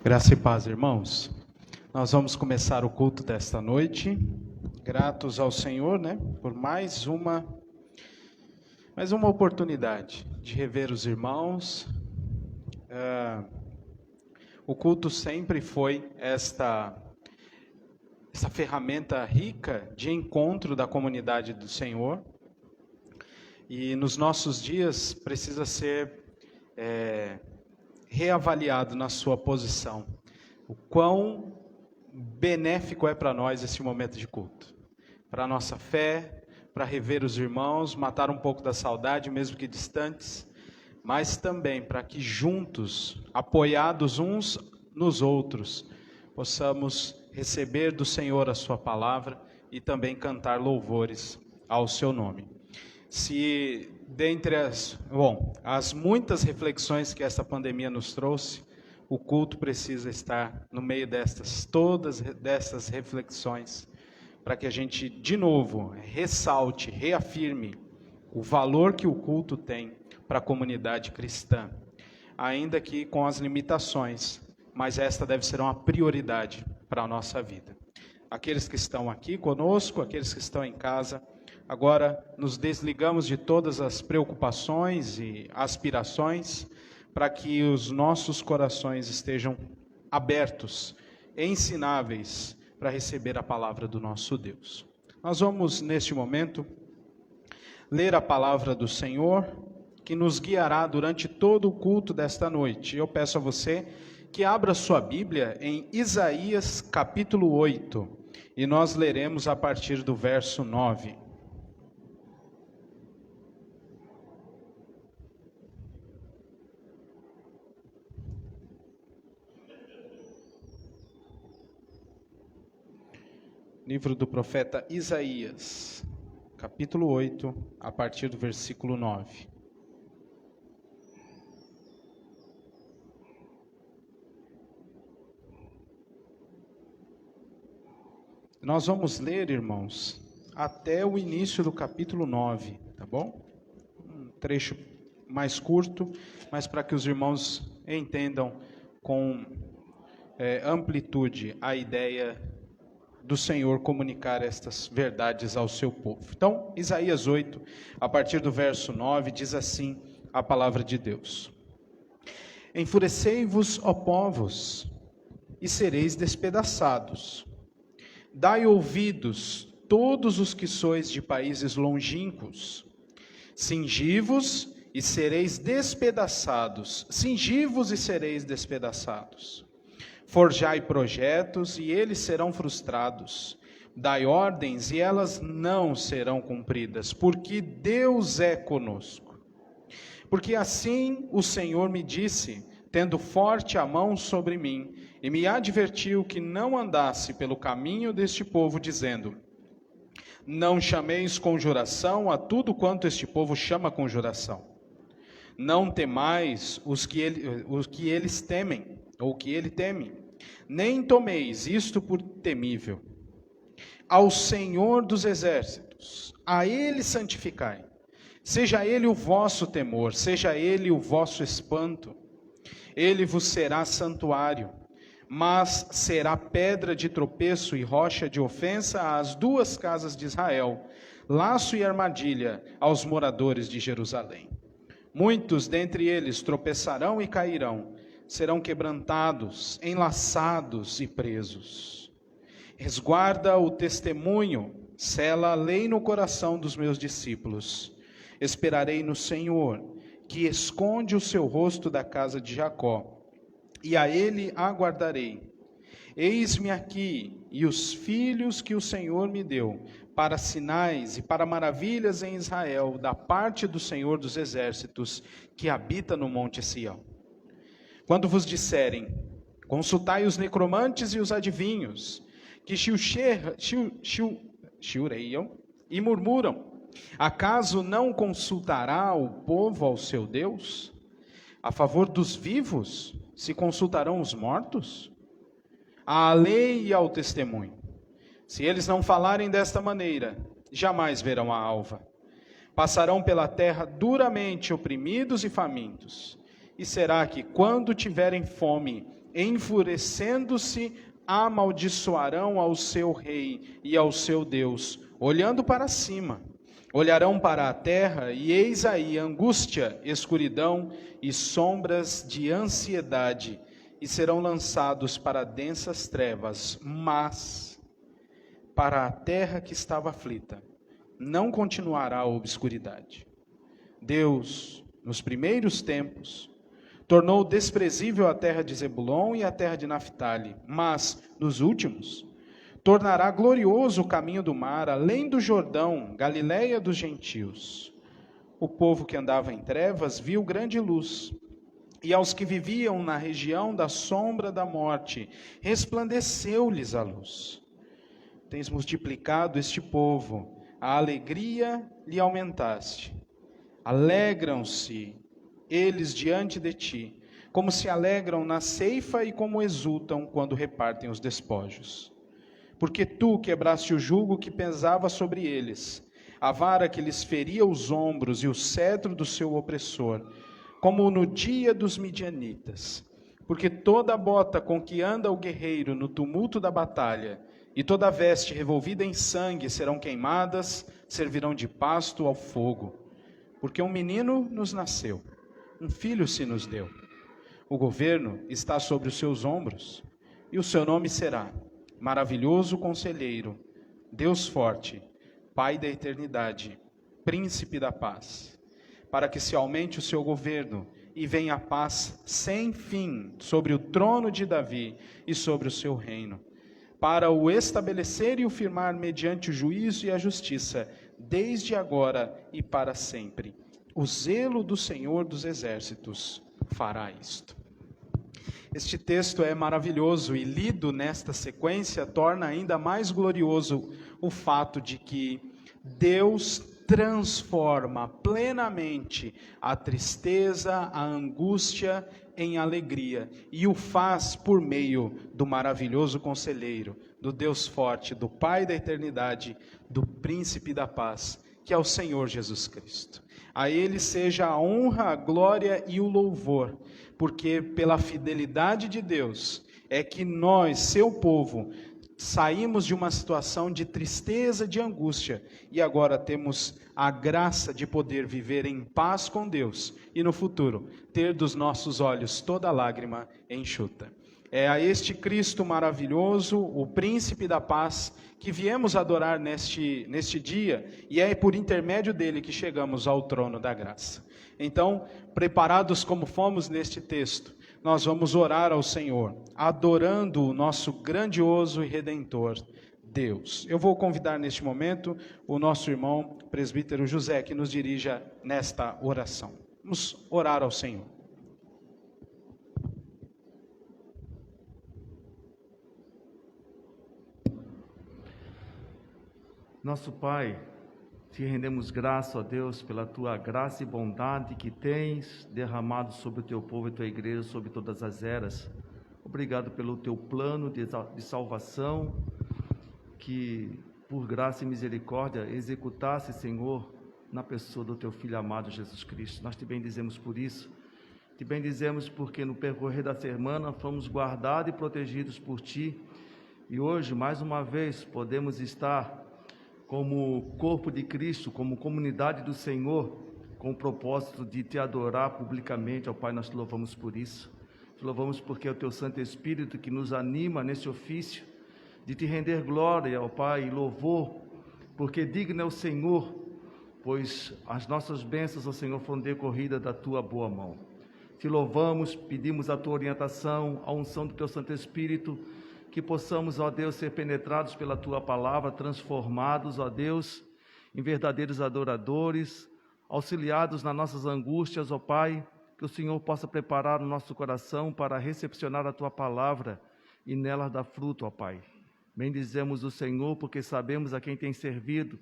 Graça e paz, irmãos. Nós vamos começar o culto desta noite, gratos ao Senhor, por mais uma oportunidade de rever os irmãos. O culto sempre foi essa ferramenta rica de encontro da comunidade do Senhor. E nos nossos dias precisa ser reavaliado na sua posição. O quão benéfico é para nós esse momento de culto. Para a nossa fé, para rever os irmãos, matar um pouco da saudade, mesmo que distantes, mas também para que juntos, apoiados uns nos outros, possamos receber do Senhor a sua palavra e também cantar louvores ao seu nome. Se dentre as muitas reflexões que essa pandemia nos trouxe, o culto precisa estar no meio todas dessas reflexões, para que a gente, de novo, ressalte, reafirme o valor que o culto tem para a comunidade cristã, ainda que com as limitações, mas esta deve ser uma prioridade para a nossa vida. Aqueles que estão aqui conosco, aqueles que estão em casa, agora nos desligamos de todas as preocupações e aspirações para que os nossos corações estejam abertos, ensináveis para receber a palavra do nosso Deus. Nós vamos, neste momento, ler a palavra do Senhor, que nos guiará durante todo o culto desta noite. Eu peço a você que abra sua Bíblia em Isaías capítulo 8, e nós leremos a partir do verso 9. Livro do profeta Isaías, capítulo 8, a partir do versículo 9. Nós vamos ler, irmãos, até o início do capítulo 9, tá bom? Um trecho mais curto, mas para que os irmãos entendam com amplitude a ideia do Senhor comunicar estas verdades ao seu povo. Então, Isaías 8, a partir do verso 9, diz assim a palavra de Deus: Enfurecei-vos, ó povos, e sereis despedaçados. Dai ouvidos, todos os que sois de países longínquos. Cingi-vos e sereis despedaçados. Cingi-vos e sereis despedaçados. Forjai projetos e eles serão frustrados. Dai ordens e elas não serão cumpridas, porque Deus é conosco. Porque assim o Senhor me disse, tendo forte a mão sobre mim, e me advertiu que não andasse pelo caminho deste povo, dizendo: Não chameis conjuração a tudo quanto este povo chama conjuração. Não temais os que eles temem, ou que ele teme, nem tomeis isto por temível. Ao Senhor dos exércitos, a Ele santificai. Seja Ele o vosso temor, seja Ele o vosso espanto. Ele vos será santuário, mas será pedra de tropeço e rocha de ofensa às duas casas de Israel, laço e armadilha aos moradores de Jerusalém. Muitos dentre eles tropeçarão e cairão, serão quebrantados, enlaçados e presos. Resguarda o testemunho, sela a lei no coração dos meus discípulos. Esperarei no Senhor, que esconde o seu rosto da casa de Jacó, e a ele aguardarei. Eis-me aqui, e os filhos que o Senhor me deu, para sinais e para maravilhas em Israel, da parte do Senhor dos exércitos, que habita no monte Sião. Quando vos disserem, consultai os necromantes e os adivinhos, que chilreiam e murmuram, acaso não consultará o povo ao seu Deus? A favor dos vivos, se consultarão os mortos? À lei e ao testemunho. Se eles não falarem desta maneira, jamais verão a alva. Passarão pela terra duramente oprimidos e famintos. E será que, quando tiverem fome, enfurecendo-se, amaldiçoarão ao seu rei e ao seu Deus, olhando para cima. Olharão para a terra, e eis aí angústia, escuridão e sombras de ansiedade, e serão lançados para densas trevas, mas para a terra que estava aflita não continuará a obscuridade. Deus, nos primeiros tempos, tornou desprezível a terra de Zebulon e a terra de Naphtali, mas, nos últimos, tornará glorioso o caminho do mar, além do Jordão, Galiléia dos gentios. O povo que andava em trevas viu grande luz, e aos que viviam na região da sombra da morte, resplandeceu-lhes a luz. Tens multiplicado este povo, a alegria lhe aumentaste. Alegram-se eles diante de ti, como se alegram na ceifa e como exultam quando repartem os despojos. Porque tu quebraste o jugo que pesava sobre eles, a vara que lhes feria os ombros e o cetro do seu opressor, como no dia dos midianitas. Porque toda a bota com que anda o guerreiro no tumulto da batalha, e toda a veste revolvida em sangue serão queimadas, servirão de pasto ao fogo. Porque um menino nos nasceu, um filho se nos deu. O governo está sobre os seus ombros, e o seu nome será Maravilhoso Conselheiro, Deus Forte, Pai da Eternidade, Príncipe da Paz. Para que se aumente o seu governo e venha a paz sem fim sobre o trono de Davi e sobre o seu reino, para o estabelecer e o firmar mediante o juízo e a justiça, desde agora e para sempre. O zelo do Senhor dos Exércitos fará isto. Este texto é maravilhoso e, lido nesta sequência, torna ainda mais glorioso o fato de que Deus transforma plenamente a tristeza, a angústia em alegria, e o faz por meio do maravilhoso conselheiro, do Deus forte, do Pai da eternidade, do Príncipe da paz, que é o Senhor Jesus Cristo. A Ele seja a honra, a glória e o louvor, porque pela fidelidade de Deus é que nós, seu povo, saímos de uma situação de tristeza, de angústia, e agora temos a graça de poder viver em paz com Deus e no futuro ter dos nossos olhos toda lágrima enxuta. É a este Cristo maravilhoso, o Príncipe da Paz, que viemos adorar neste dia, e é por intermédio dele que chegamos ao trono da graça. Então, preparados como fomos neste texto, nós vamos orar ao Senhor, adorando o nosso grandioso e redentor Deus. Eu vou convidar neste momento o nosso irmão presbítero José, que nos dirija nesta oração. Vamos orar ao Senhor. Nosso Pai, te rendemos graça, ó Deus, pela tua graça e bondade que tens derramado sobre o teu povo e tua igreja, sobre todas as eras. Obrigado pelo teu plano de salvação, que por graça e misericórdia executasse, Senhor, na pessoa do teu Filho amado Jesus Cristo. Nós te bendizemos por isso. Te bendizemos porque no percorrer da semana fomos guardados e protegidos por ti. E hoje, mais uma vez, podemos estar como corpo de Cristo, como comunidade do Senhor, com o propósito de te adorar publicamente. Ó Pai, nós te louvamos por isso. Te louvamos porque é o teu Santo Espírito que nos anima nesse ofício, de te render glória, ó Pai, e louvor, porque digno é o Senhor, pois as nossas bênçãos, ó Senhor, foram decorridas da tua boa mão. Te louvamos, pedimos a tua orientação, a unção do teu Santo Espírito, que possamos, ó Deus, ser penetrados pela tua palavra, transformados, ó Deus, em verdadeiros adoradores, auxiliados nas nossas angústias, ó Pai, que o Senhor possa preparar o nosso coração para recepcionar a tua palavra e nela dar fruto, ó Pai. Bendizemos o Senhor porque sabemos a quem tem servido.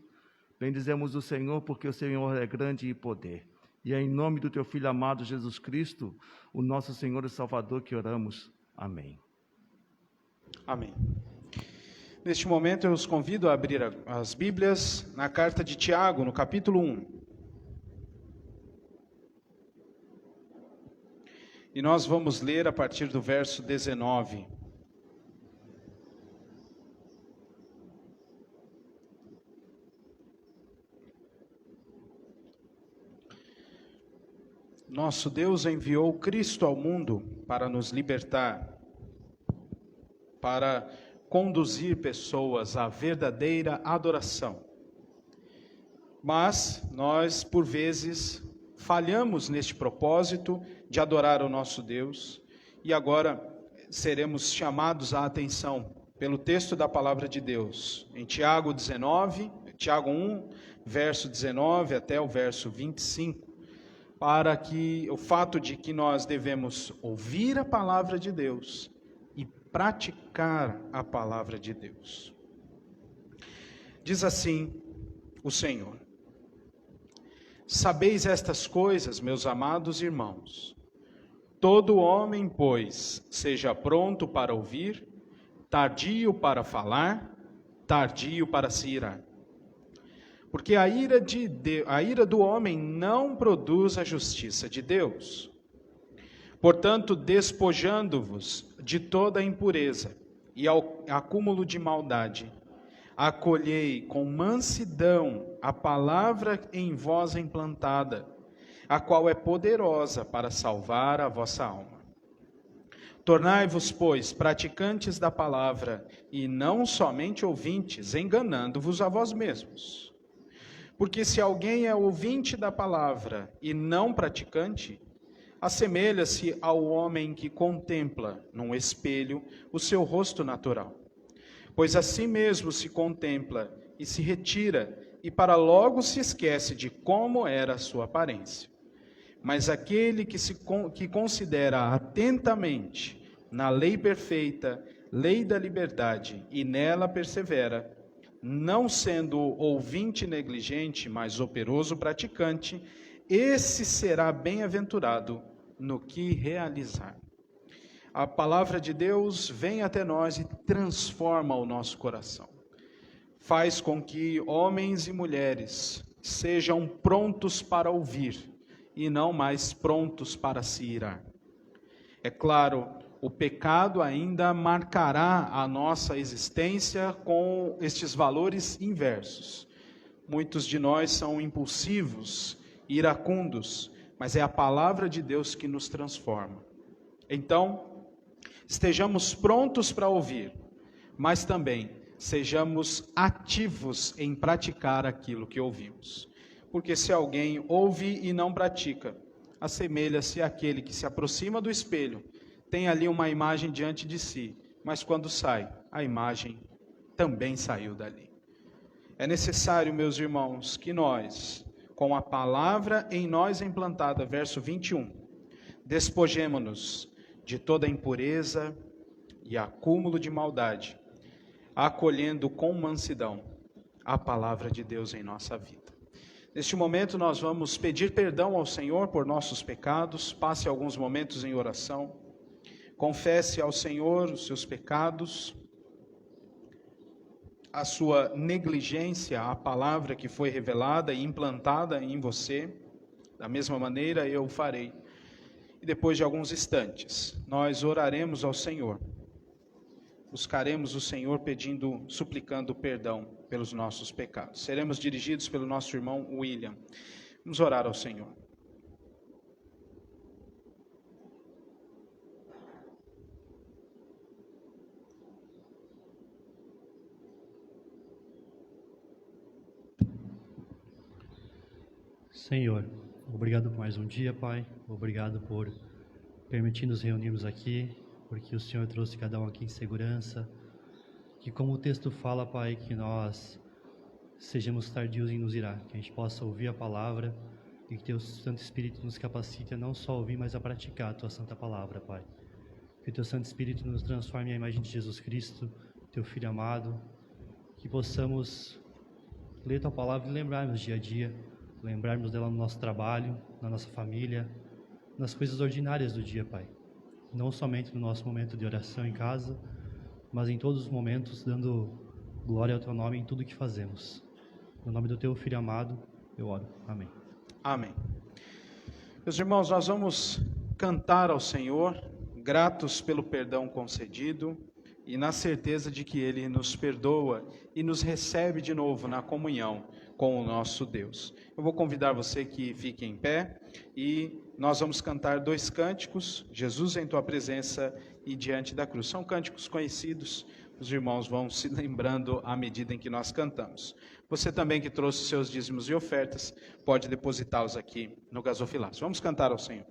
Bendizemos o Senhor porque o Senhor é grande e poder. E é em nome do teu Filho amado Jesus Cristo, o nosso Senhor e Salvador, que oramos. Amém. Amém. Neste momento eu os convido a abrir as Bíblias na carta de Tiago, no capítulo 1. E nós vamos ler a partir do verso 19. Nosso Deus enviou Cristo ao mundo para nos libertar, para conduzir pessoas à verdadeira adoração. Mas nós, por vezes, falhamos neste propósito de adorar o nosso Deus, e agora seremos chamados à atenção pelo texto da palavra de Deus, em Tiago 1, verso 19 até o verso 25, para que o fato de que nós devemos ouvir a palavra de Deus e praticar a palavra de Deus. Diz assim o Senhor: sabeis estas coisas, meus amados irmãos. Todo homem, pois, seja pronto para ouvir, tardio para falar, tardio para se irar. Porque a ira do homem não produz a justiça de Deus. Portanto, despojando-vos de toda a impureza e acúmulo de maldade, acolhei com mansidão a palavra em vós implantada, a qual é poderosa para salvar a vossa alma. Tornai-vos, pois, praticantes da palavra, e não somente ouvintes, enganando-vos a vós mesmos. Porque se alguém é ouvinte da palavra e não praticante, assemelha-se ao homem que contempla num espelho o seu rosto natural. Pois a si mesmo se contempla e se retira, e para logo se esquece de como era a sua aparência. Mas aquele que considera atentamente na lei perfeita, lei da liberdade, e nela persevera, não sendo ouvinte negligente, mas operoso praticante, esse será bem-aventurado no que realizar. A palavra de Deus vem até nós e transforma o nosso coração. Faz com que homens e mulheres sejam prontos para ouvir e não mais prontos para se irar. É claro, o pecado ainda marcará a nossa existência com estes valores inversos. Muitos de nós são impulsivos, iracundos, mas é a palavra de Deus que nos transforma. Então, estejamos prontos para ouvir, mas também sejamos ativos em praticar aquilo que ouvimos. Porque se alguém ouve e não pratica, assemelha-se àquele que se aproxima do espelho, tem ali uma imagem diante de si, mas quando sai, a imagem também saiu dali. É necessário, meus irmãos, que nós, com a palavra em nós implantada, verso 21, despojemo-nos de toda impureza e acúmulo de maldade, acolhendo com mansidão a palavra de Deus em nossa vida. Neste momento nós vamos pedir perdão ao Senhor por nossos pecados, passe alguns momentos em oração, confesse ao Senhor os seus pecados, a sua negligência à palavra que foi revelada e implantada em você. Da mesma maneira eu farei. E depois de alguns instantes, nós oraremos ao Senhor. Buscaremos o Senhor suplicando perdão pelos nossos pecados. Seremos dirigidos pelo nosso irmão William. Vamos orar ao Senhor. Senhor, obrigado por mais um dia, Pai. Obrigado por permitir nos reunirmos aqui, porque o Senhor trouxe cada um aqui em segurança. Que como o texto fala, Pai, que nós sejamos tardios em nos irar, que a gente possa ouvir a palavra e que Teu Santo Espírito nos capacite a não só ouvir, mas a praticar a Tua Santa Palavra, Pai. Que o Teu Santo Espírito nos transforme à imagem de Jesus Cristo, Teu Filho amado, que possamos ler Tua Palavra e lembrarmos dia a dia, lembrarmos dela no nosso trabalho, na nossa família, nas coisas ordinárias do dia, Pai. Não somente no nosso momento de oração em casa, mas em todos os momentos, dando glória ao Teu nome em tudo que fazemos. No nome do Teu Filho amado, eu oro. Amém. Amém. Meus irmãos, nós vamos cantar ao Senhor, gratos pelo perdão concedido e na certeza de que Ele nos perdoa e nos recebe de novo na comunhão com o nosso Deus. Eu vou convidar você que fique em pé e nós vamos cantar 2 cânticos, Jesus em Tua Presença e Diante da Cruz. São cânticos conhecidos, os irmãos vão se lembrando à medida em que nós cantamos. Você também que trouxe seus dízimos e ofertas, pode depositá-los aqui no gasofilácio. Vamos cantar ao Senhor.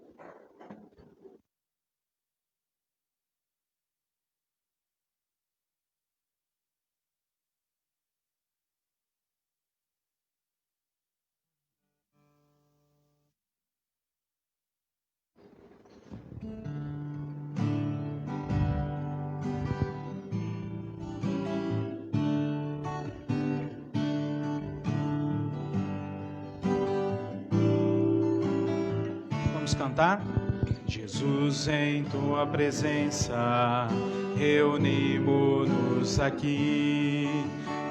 Cantar. Jesus, em Tua presença, reunimos-nos aqui,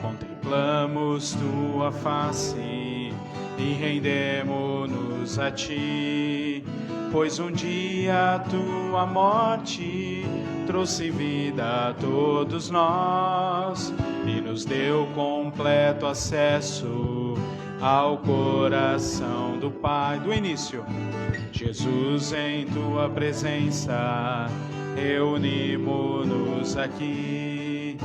contemplamos Tua face e rendemos-nos a Ti, pois um dia a Tua morte trouxe vida a todos nós e nos deu completo acesso ao coração do Pai. Do início. Jesus, em Tua presença, reunimos-nos aqui,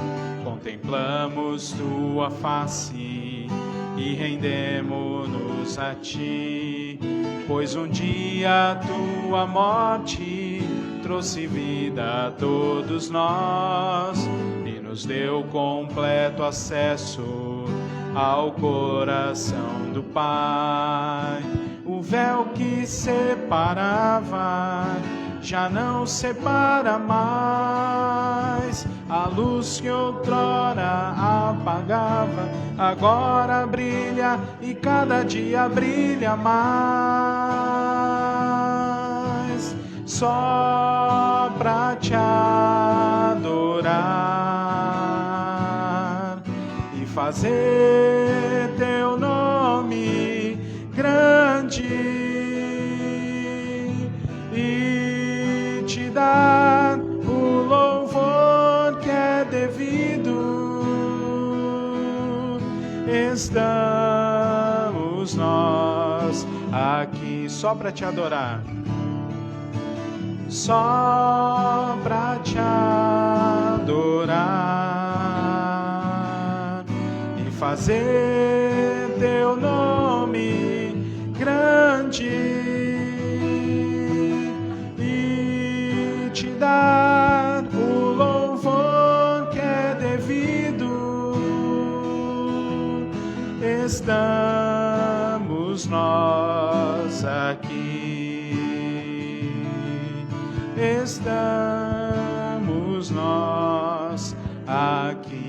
contemplamos Tua face e rendemos-nos a Ti, pois um dia a Tua morte trouxe vida a todos nós e nos deu completo acesso ao coração do Pai. O véu que separava já não separa mais. A luz que outrora apagava agora brilha e cada dia brilha mais. Só pra Te adorar e fazer Teu nome grande e Te dar o louvor que é devido. Estamos nós aqui só para Te adorar, só para Te adorar e fazer Teu nome grande e Te dar o louvor que é devido. Estamos nós aqui, estamos nós aqui.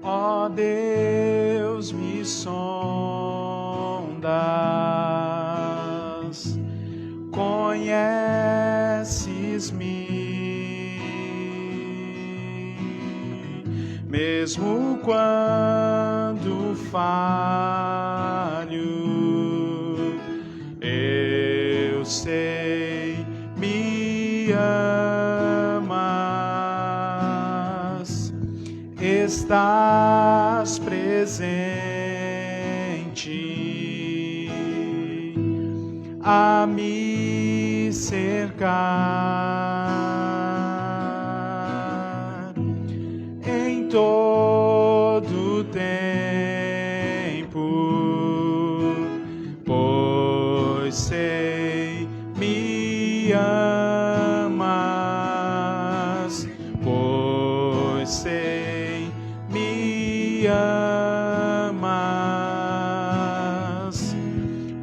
Ó Deus, me sondas, conheces-me, mesmo quando falho, eu sei, me amas, estás presente a me cercar em todo tempo, pois sei, me amas, pois sei, me amas.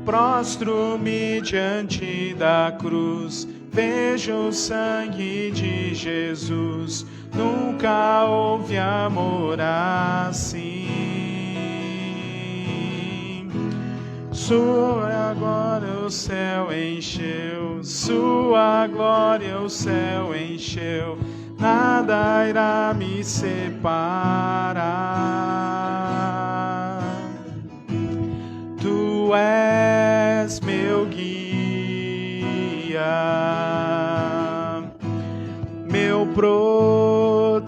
Prostro-me diante da cruz, vejo o sangue de Jesus. Nunca houve amor assim. Sua glória o céu encheu, sua glória o céu encheu, nada irá me separar. Tu és meu guia, meu protetor,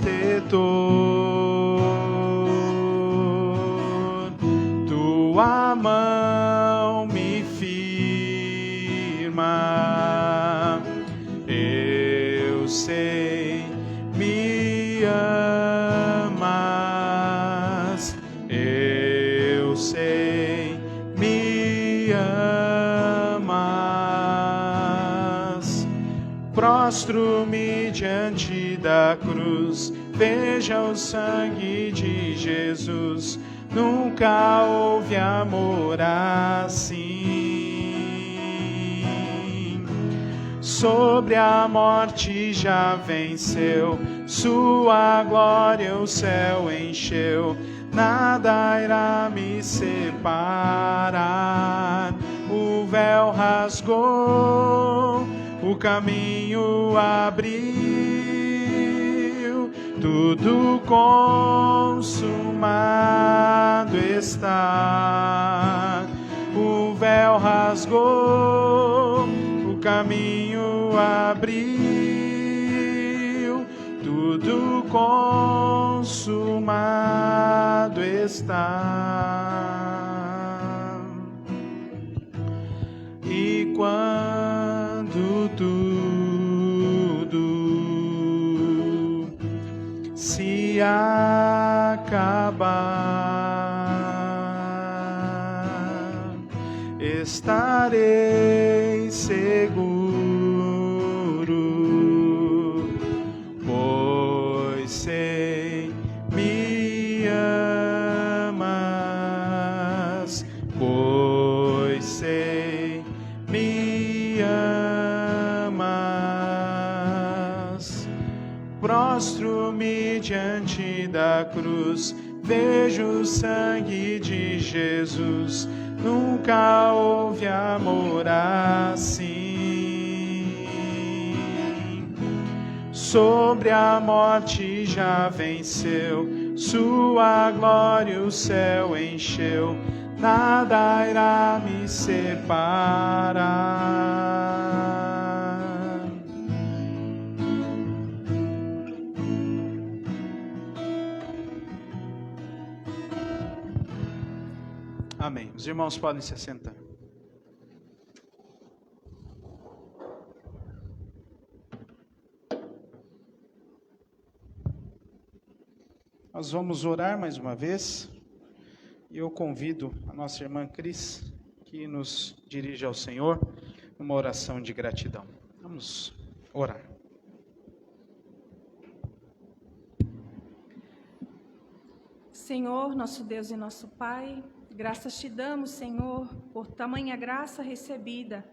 tua mão me firma, eu sei, me amas, eu sei, me amas. Prostro-me diante da cruz, veja o sangue de Jesus. Nunca houve amor assim. Sobre a morte já venceu, sua glória o céu encheu, nada irá me separar. O véu rasgou, o caminho abriu, tudo consumado está. O véu rasgou, o caminho abriu, tudo consumado está. E quando tudo se acabar, estarei seguro, pois sei, me amas, pois sei, me amas. Prostro-me diante da cruz, vejo o sangue de Jesus. Nunca houve amor assim. Sobre a morte já venceu, sua glória o céu encheu, nada irá me separar. Amém. Os irmãos podem se assentar. Nós vamos orar mais uma vez. E eu convido a nossa irmã Cris que nos dirija ao Senhor numa oração de gratidão. Vamos orar. Senhor, nosso Deus e nosso Pai, graças te damos, Senhor, por tamanha graça recebida,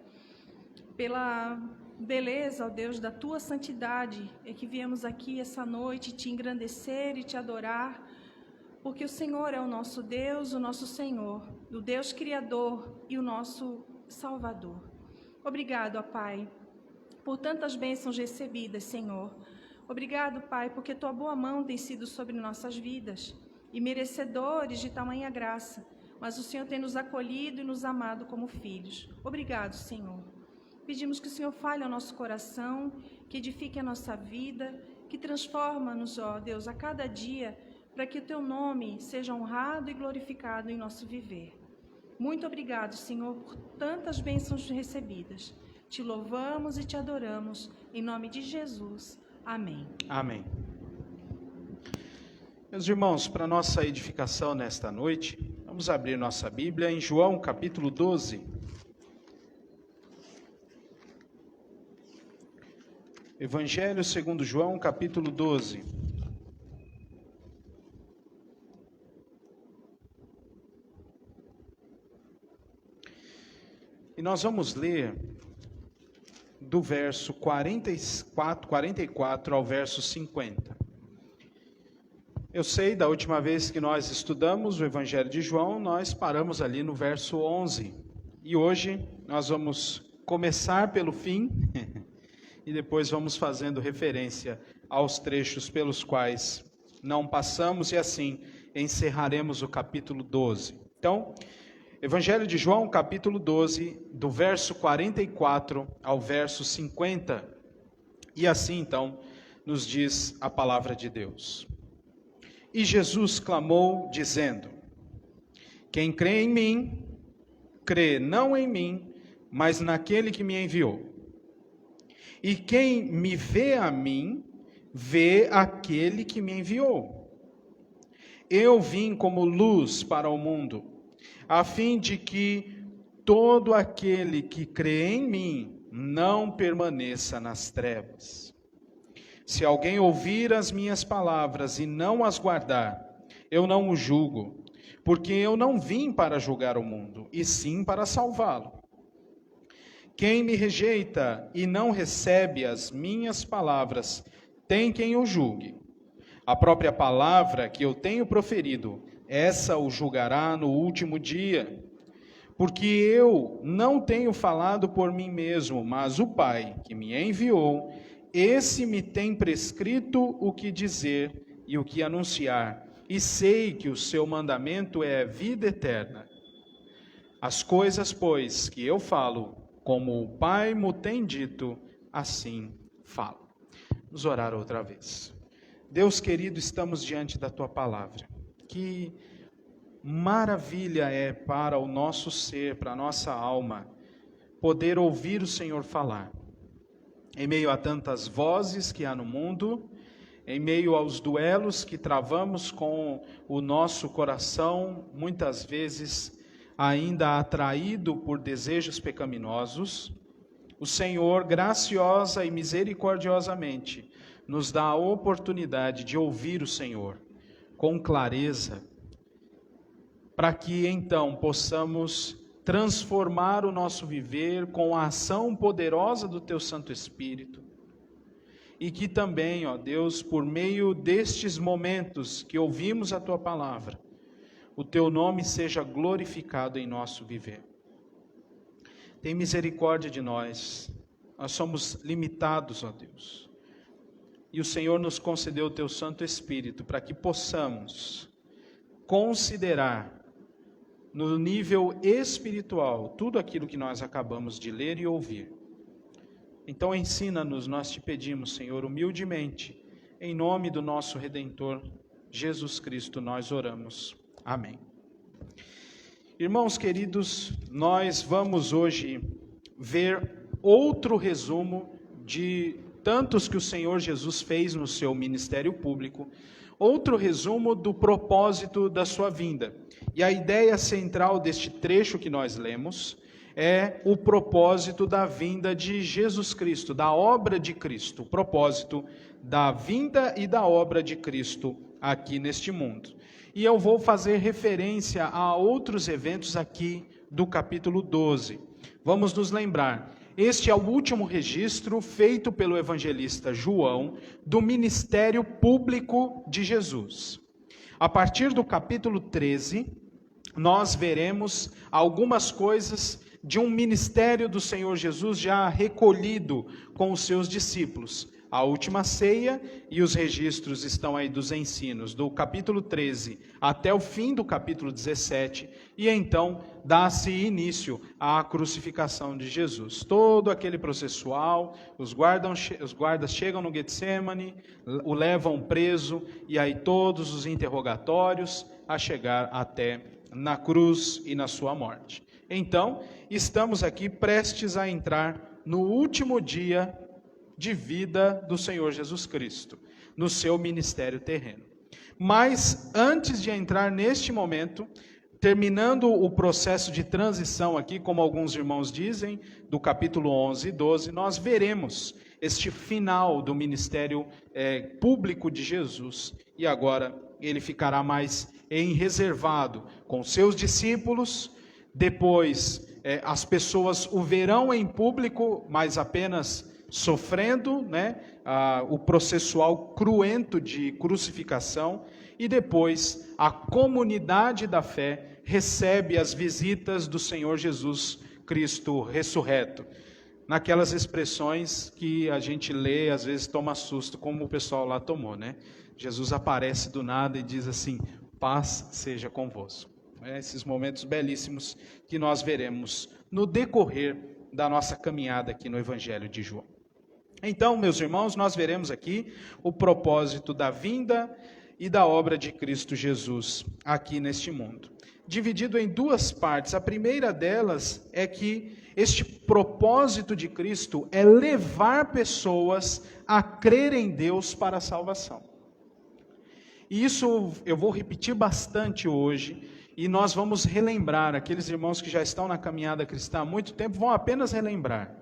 pela beleza, ó Deus, da tua santidade, é que viemos aqui essa noite te engrandecer e te adorar, porque o Senhor é o nosso Deus, o nosso Senhor, o Deus Criador e o nosso Salvador. Obrigado, ó Pai, por tantas bênçãos recebidas, Senhor. Obrigado, Pai, porque tua boa mão tem sido sobre nossas vidas e merecedores de tamanha graça, mas o Senhor tem nos acolhido e nos amado como filhos. Obrigado, Senhor. Pedimos que o Senhor fale ao nosso coração, que edifique a nossa vida, que transforma-nos, ó Deus, a cada dia, para que o teu nome seja honrado e glorificado em nosso viver. Muito obrigado, Senhor, por tantas bênçãos recebidas. Te louvamos e te adoramos, em nome de Jesus. Amém. Amém. Meus irmãos, para nossa edificação nesta noite, vamos abrir nossa Bíblia em João capítulo 12. Evangelho segundo João capítulo 12. E nós vamos ler do verso 44 ao verso 50. Eu sei, da última vez que nós estudamos o Evangelho de João, nós paramos ali no verso 11. E hoje nós vamos começar pelo fim e depois vamos fazendo referência aos trechos pelos quais não passamos e assim encerraremos o capítulo 12. Então, Evangelho de João, capítulo 12, do verso 44 ao verso 50. E assim, então, nos diz a palavra de Deus. E Jesus clamou, dizendo: quem crê em mim, crê não em mim, mas naquele que me enviou. E quem me vê a mim, vê aquele que me enviou. Eu vim como luz para o mundo, a fim de que todo aquele que crê em mim não permaneça nas trevas. Se alguém ouvir as minhas palavras e não as guardar, eu não o julgo, porque eu não vim para julgar o mundo, e sim para salvá-lo. Quem me rejeita e não recebe as minhas palavras, tem quem o julgue. A própria palavra que eu tenho proferido, essa o julgará no último dia. Porque eu não tenho falado por mim mesmo, mas o Pai que me enviou, esse me tem prescrito o que dizer e o que anunciar, e sei que o seu mandamento é vida eterna. As coisas, pois, que eu falo, como o Pai me tem dito, assim falo. Vamos orar outra vez. Deus querido, estamos diante da Tua palavra. Que maravilha é para o nosso ser, para a nossa alma, poder ouvir o Senhor falar. Em meio a tantas vozes que há no mundo, em meio aos duelos que travamos com o nosso coração, muitas vezes ainda atraído por desejos pecaminosos, o Senhor, graciosa e misericordiosamente, nos dá a oportunidade de ouvir o Senhor com clareza, para que então possamos transformar o nosso viver com a ação poderosa do Teu Santo Espírito, e que também, ó Deus, por meio destes momentos que ouvimos a Tua palavra, o Teu nome seja glorificado em nosso viver. Tem misericórdia de nós, nós somos limitados, ó Deus, e o Senhor nos concedeu o Teu Santo Espírito para que possamos considerar no nível espiritual tudo aquilo que nós acabamos de ler e ouvir. Então ensina-nos, nós te pedimos, Senhor, humildemente, em nome do nosso Redentor, Jesus Cristo, nós oramos. Amém. Irmãos queridos, nós vamos hoje ver outro resumo de tantos que o Senhor Jesus fez no seu ministério público, outro resumo do propósito da sua vinda. E a ideia central deste trecho que nós lemos é o propósito da vinda de Jesus Cristo, da obra de Cristo, o propósito da vinda e da obra de Cristo aqui neste mundo. E eu vou fazer referência a outros eventos aqui do capítulo 12. Vamos nos lembrar, este é o último registro feito pelo evangelista João do ministério público de Jesus. A partir do capítulo 13, nós veremos algumas coisas de um ministério do Senhor Jesus já recolhido com os seus discípulos. A última ceia e os registros estão aí dos ensinos, do capítulo 13 até o fim do capítulo 17, e então dá-se início à crucificação de Jesus. Todo aquele processual, os guardas chegam no Getsemane, o levam preso, e aí todos os interrogatórios a chegar até na cruz e na sua morte. Então, estamos aqui prestes a entrar no último dia de vida do Senhor Jesus Cristo, no seu ministério terreno. Mas, antes de entrar neste momento, terminando o processo de transição aqui, como alguns irmãos dizem, do capítulo 11 e 12, nós veremos este final do ministério público de Jesus, e agora ele ficará mais reservado com seus discípulos. Depois as pessoas o verão em público, mas apenas sofrendo, o processual cruento de crucificação, e depois a comunidade da fé recebe as visitas do Senhor Jesus Cristo ressurreto. Naquelas expressões que a gente lê, às vezes toma susto, como o pessoal lá tomou, né? Jesus aparece do nada e diz assim: paz seja convosco. Esses momentos belíssimos que nós veremos no decorrer da nossa caminhada aqui no Evangelho de João. Então, meus irmãos, nós veremos aqui o propósito da vinda e da obra de Cristo Jesus aqui neste mundo. Dividido em duas partes. A primeira delas é que este propósito de Cristo é levar pessoas a crer em Deus para a salvação. E isso eu vou repetir bastante hoje, e nós vamos relembrar, aqueles irmãos que já estão na caminhada cristã há muito tempo, vão apenas relembrar.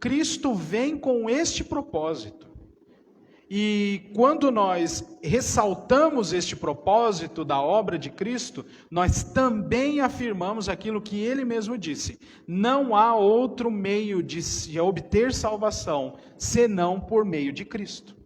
Cristo vem com este propósito. E quando nós ressaltamos este propósito da obra de Cristo, nós também afirmamos aquilo que ele mesmo disse: não há outro meio de se obter salvação senão por meio de Cristo.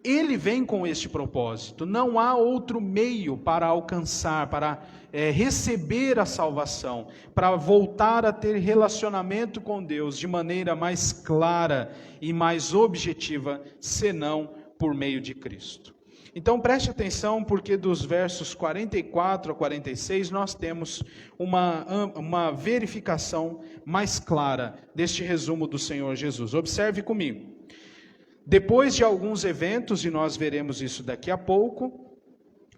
Ele vem com este propósito, não há outro meio para alcançar, para receber a salvação, para voltar a ter relacionamento com Deus de maneira mais clara e mais objetiva, senão por meio de Cristo. Então preste atenção, porque dos versos 44 a 46 nós temos uma verificação mais clara deste resumo do Senhor Jesus. Observe comigo. Depois de alguns eventos, e nós veremos isso daqui a pouco,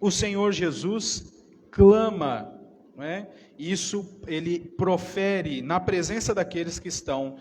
o Senhor Jesus clama, não é? Isso ele profere na presença daqueles que estão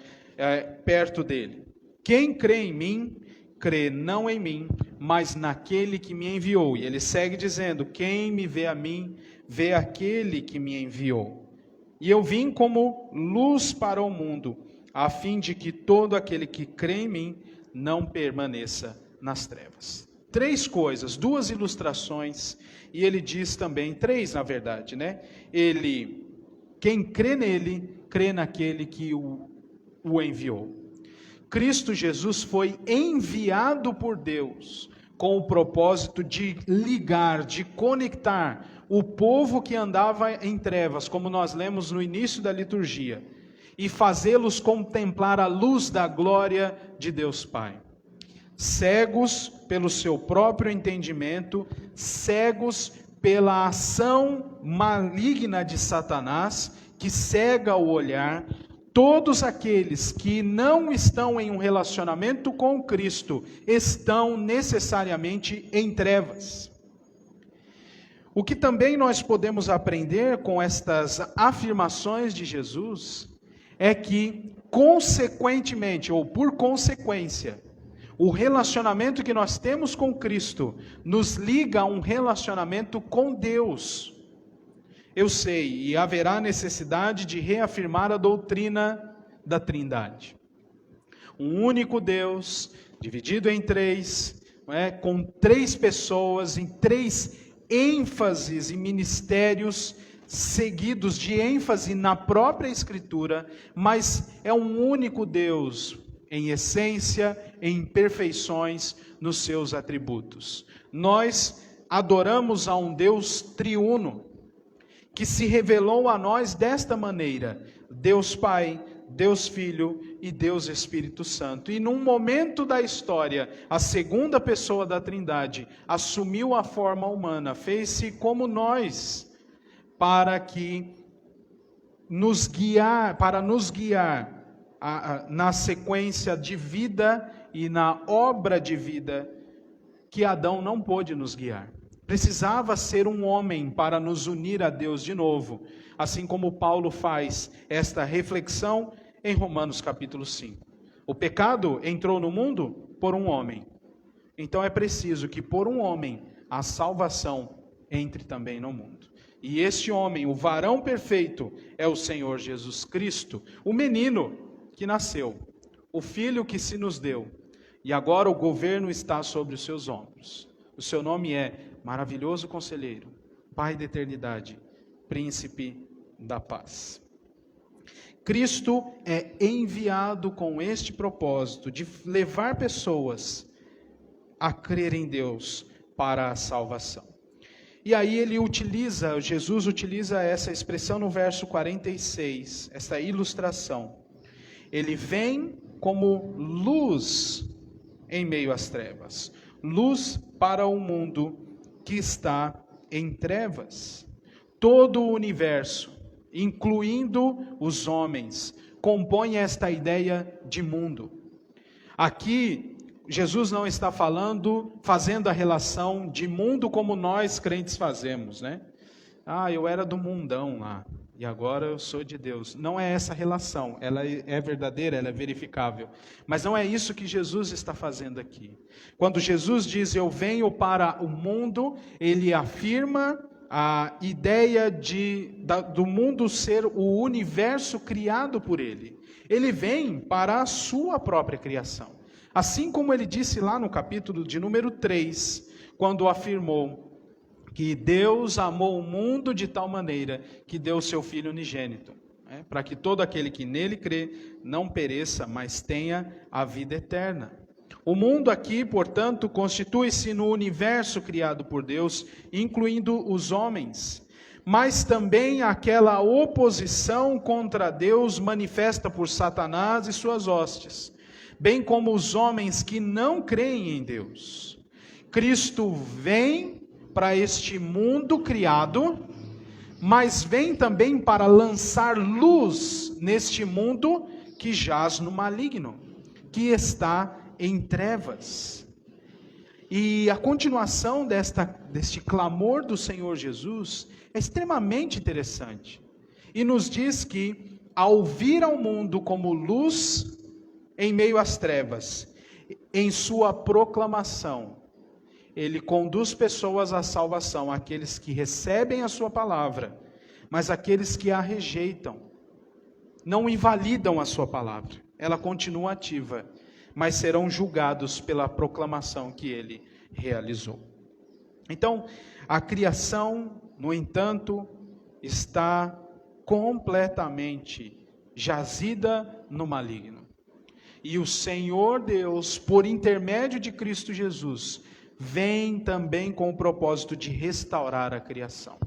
perto dele. Quem crê em mim, crê não em mim, mas naquele que me enviou. E ele segue dizendo: quem me vê a mim, vê aquele que me enviou. E eu vim como luz para o mundo, a fim de que todo aquele que crê em mim não permaneça nas trevas. Três coisas, duas ilustrações, e ele diz também, três na verdade, né? Quem crê nele, crê naquele que o enviou. Cristo Jesus foi enviado por Deus com o propósito de ligar, de conectar o povo que andava em trevas, como nós lemos no início da liturgia, e fazê-los contemplar a luz da glória de Deus Pai. Cegos pelo seu próprio entendimento, cegos pela ação maligna de Satanás, que cega o olhar, todos aqueles que não estão em um relacionamento com Cristo, estão necessariamente em trevas. O que também nós podemos aprender com estas afirmações de Jesus é que, consequentemente, ou por consequência, o relacionamento que nós temos com Cristo nos liga a um relacionamento com Deus. Eu sei, e haverá necessidade de reafirmar a doutrina da Trindade. Um único Deus, dividido em três, com três pessoas, em três ênfases e ministérios seguidos de ênfase na própria Escritura, mas é um único Deus em essência, em perfeições nos seus atributos. Nós adoramos a um Deus triuno, que se revelou a nós desta maneira: Deus Pai, Deus Filho e Deus Espírito Santo. E num momento da história, a segunda pessoa da Trindade assumiu a forma humana, fez-se como nós, para nos guiar na sequência de vida e na obra de vida que Adão não pôde nos guiar. Precisava ser um homem para nos unir a Deus de novo, assim como Paulo faz esta reflexão em Romanos capítulo 5. O pecado entrou no mundo por um homem. Então é preciso que por um homem a salvação entre também no mundo. E este homem, o varão perfeito, é o Senhor Jesus Cristo, o menino que nasceu, o filho que se nos deu, e agora o governo está sobre os seus ombros. O seu nome é Maravilhoso Conselheiro, Pai da Eternidade, Príncipe da Paz. Cristo é enviado com este propósito de levar pessoas a crer em Deus para a salvação. E aí Jesus utiliza essa expressão no verso 46, essa ilustração. Ele vem como luz em meio às trevas, luz para o mundo que está em trevas. Todo o universo, incluindo os homens, compõe esta ideia de mundo. Aqui, Jesus não está fazendo a relação de mundo como nós crentes fazemos, né? Eu era do mundão lá, e agora eu sou de Deus. Não é essa relação, ela é verdadeira, ela é verificável. Mas não é isso que Jesus está fazendo aqui. Quando Jesus diz, eu venho para o mundo, ele afirma a ideia do mundo ser o universo criado por ele. Ele vem para a sua própria criação. Assim como ele disse lá no capítulo de número 3, quando afirmou que Deus amou o mundo de tal maneira que deu o seu Filho unigênito, para que todo aquele que nele crê não pereça, mas tenha a vida eterna. O mundo aqui, portanto, constitui-se no universo criado por Deus, incluindo os homens, mas também aquela oposição contra Deus manifesta por Satanás e suas hostes, bem como os homens que não creem em Deus. Cristo vem para este mundo criado, mas vem também para lançar luz neste mundo que jaz no maligno, que está em trevas. E a continuação deste clamor do Senhor Jesus é extremamente interessante. E nos diz que, ao vir ao mundo como luz em meio às trevas, em sua proclamação, ele conduz pessoas à salvação, aqueles que recebem a sua palavra, mas aqueles que a rejeitam, não invalidam a sua palavra, ela continua ativa, mas serão julgados pela proclamação que ele realizou. Então, a criação, no entanto, está completamente jazida no maligno. E o Senhor Deus, por intermédio de Cristo Jesus, vem também com o propósito de restaurar a criação.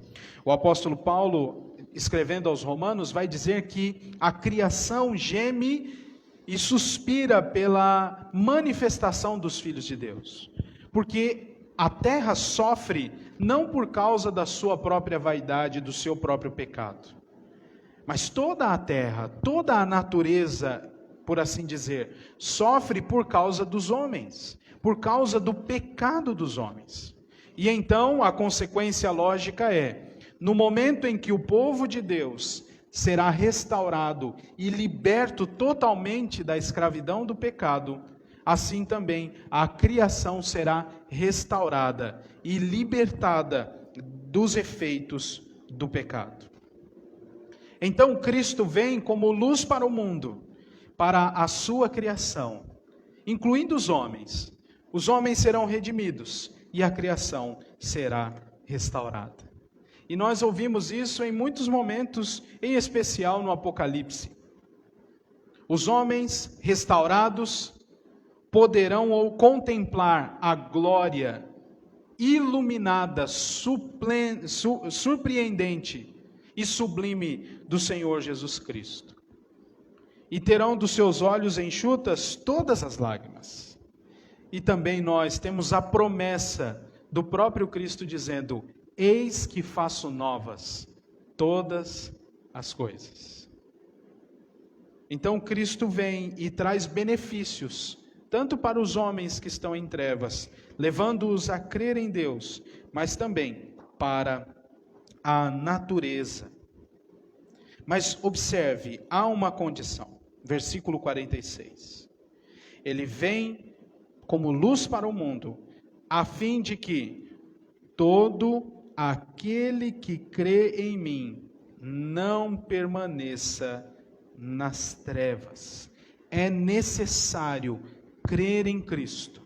O apóstolo Paulo, escrevendo aos Romanos, vai dizer que a criação geme e suspira pela manifestação dos filhos de Deus. Porque a terra sofre não por causa da sua própria vaidade, do seu próprio pecado. Mas toda a terra, toda a natureza, por assim dizer, sofre por causa dos homens, por causa do pecado dos homens. E então a consequência lógica é, no momento em que o povo de Deus será restaurado e liberto totalmente da escravidão do pecado, assim também a criação será restaurada e libertada dos efeitos do pecado. Então Cristo vem como luz para o mundo, para a sua criação, incluindo os homens. Os homens serão redimidos e a criação será restaurada. E nós ouvimos isso em muitos momentos, em especial no Apocalipse. Os homens restaurados poderão contemplar a glória iluminada, surpreendente e sublime do Senhor Jesus Cristo. E terão dos seus olhos enxutas todas as lágrimas. E também nós temos a promessa do próprio Cristo dizendo: eis que faço novas todas as coisas. Então Cristo vem e traz benefícios, tanto para os homens que estão em trevas, levando-os a crer em Deus, mas também para a natureza. Mas observe, há uma condição. Versículo 46. Ele vem como luz para o mundo, a fim de que todo aquele que crê em mim não permaneça nas trevas. É necessário crer em Cristo.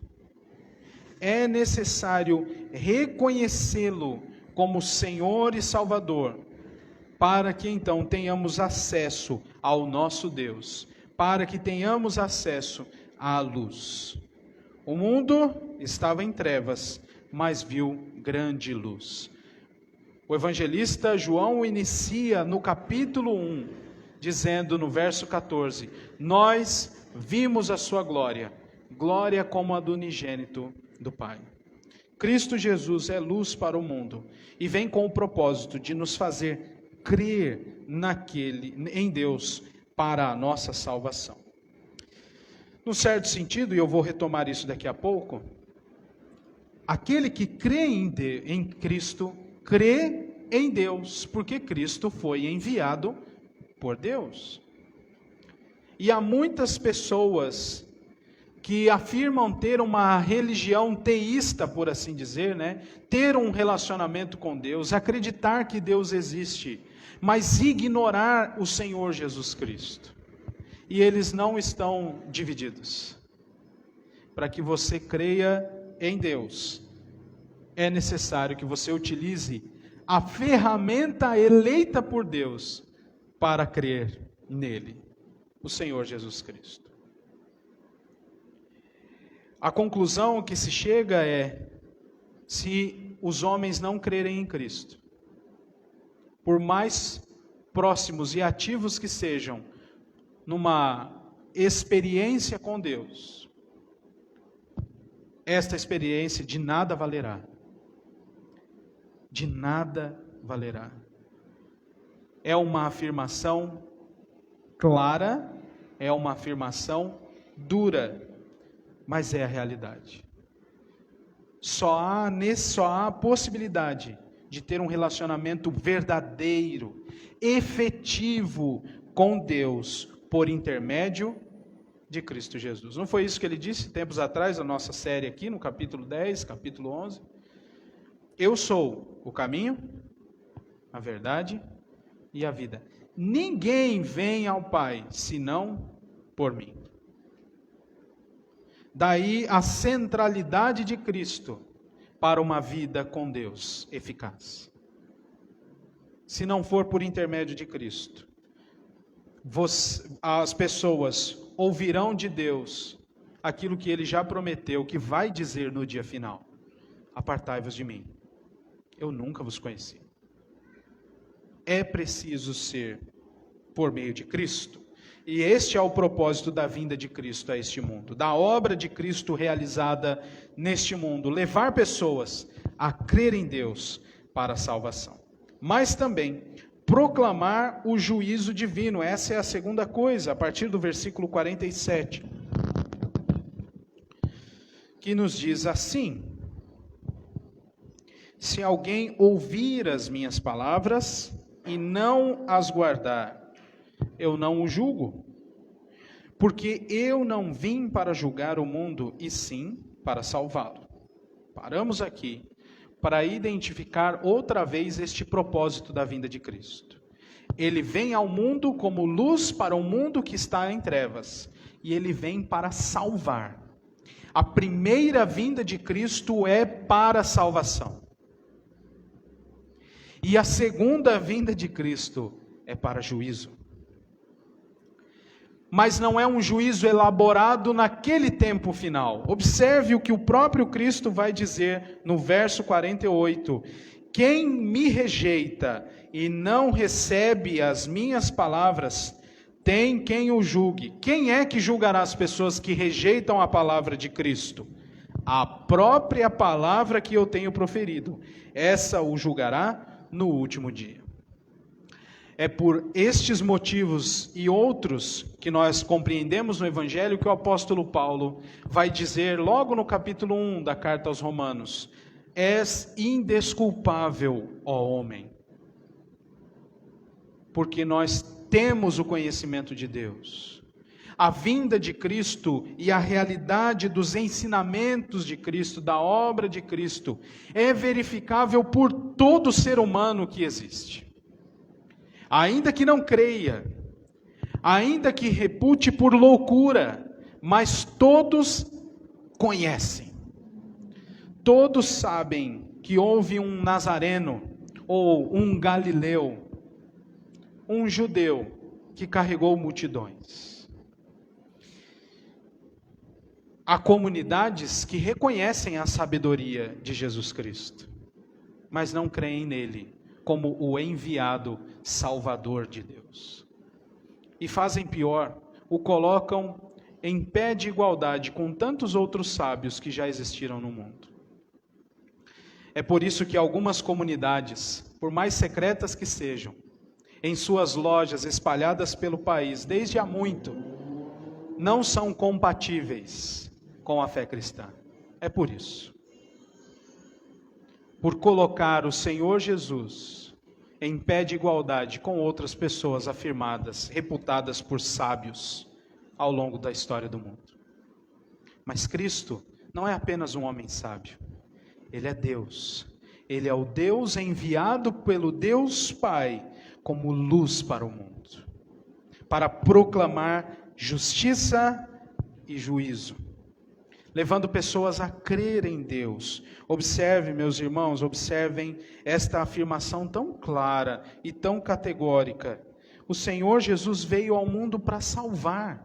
É necessário reconhecê-lo como Senhor e Salvador, para que então tenhamos acesso ao nosso Deus, para que tenhamos acesso à luz. O mundo estava em trevas, mas viu grande luz. O evangelista João inicia no capítulo 1, dizendo no verso 14: nós vimos a sua glória, glória como a do unigênito do Pai. Cristo Jesus é luz para o mundo e vem com o propósito de nos fazer crer em Deus para a nossa salvação. Num certo sentido, e eu vou retomar isso daqui a pouco, aquele que crê em Cristo, crê em Deus, porque Cristo foi enviado por Deus. E há muitas pessoas que afirmam ter uma religião teísta, por assim dizer, ter um relacionamento com Deus, acreditar que Deus existe, mas ignorar o Senhor Jesus Cristo. E eles não estão divididos. Para que você creia em Deus, é necessário que você utilize a ferramenta eleita por Deus para crer nele, o Senhor Jesus Cristo. A conclusão que se chega é: se os homens não crerem em Cristo, por mais próximos e ativos que sejam numa experiência com Deus, esta experiência de nada valerá. De nada valerá. É uma afirmação clara, é uma afirmação dura, mas é a realidade. Só há a possibilidade de ter um relacionamento verdadeiro, efetivo com Deus, por intermédio de Cristo Jesus. Não foi isso que ele disse tempos atrás, na nossa série aqui, no capítulo 10, capítulo 11? Eu sou o caminho, a verdade e a vida. Ninguém vem ao Pai, senão por mim. Daí a centralidade de Cristo para uma vida com Deus eficaz. Se não for por intermédio de Cristo, as pessoas ouvirão de Deus aquilo que Ele já prometeu, que vai dizer no dia final: apartai-vos de mim, eu nunca vos conheci. É preciso ser por meio de Cristo. E este é o propósito da vinda de Cristo a este mundo, da obra de Cristo realizada neste mundo, levar pessoas a crer em Deus para a salvação. Mas também proclamar o juízo divino. Essa é a segunda coisa, a partir do versículo 47, que nos diz assim: se alguém ouvir as minhas palavras e não as guardar, eu não o julgo, porque eu não vim para julgar o mundo, e sim para salvá-lo. Paramos aqui para identificar outra vez este propósito da vinda de Cristo. Ele vem ao mundo como luz para um mundo que está em trevas, e ele vem para salvar. A primeira vinda de Cristo é para a salvação. E a segunda vinda de Cristo é para juízo. Mas não é um juízo elaborado naquele tempo final. Observe o que o próprio Cristo vai dizer no verso 48. Quem me rejeita e não recebe as minhas palavras, tem quem o julgue. Quem é que julgará as pessoas que rejeitam a palavra de Cristo? A própria palavra que eu tenho proferido. Essa o julgará no último dia. É por estes motivos e outros que nós compreendemos no Evangelho que o apóstolo Paulo vai dizer logo no capítulo 1 da carta aos Romanos: és indesculpável, ó homem. Porque nós temos o conhecimento de Deus. A vinda de Cristo e a realidade dos ensinamentos de Cristo, da obra de Cristo, é verificável por todo ser humano que existe. Ainda que não creia, ainda que repute por loucura, mas todos conhecem. Todos sabem que houve um nazareno, ou um galileu, um judeu, que carregou multidões. Há comunidades que reconhecem a sabedoria de Jesus Cristo, mas não creem nele, como o enviado Salvador de Deus. E fazem pior, o colocam em pé de igualdade com tantos outros sábios que já existiram no mundo. É por isso que algumas comunidades, por mais secretas que sejam, em suas lojas espalhadas pelo país desde há muito, não são compatíveis com a fé cristã. É por isso. Por colocar o Senhor Jesus em pé de igualdade com outras pessoas afirmadas, reputadas por sábios ao longo da história do mundo. Mas Cristo não é apenas um homem sábio. Ele é Deus. Ele é o Deus enviado pelo Deus Pai como luz para o mundo, para proclamar justiça e juízo, levando pessoas a crer em Deus. Observe, meus irmãos, observem esta afirmação tão clara e tão categórica. O Senhor Jesus veio ao mundo para salvar,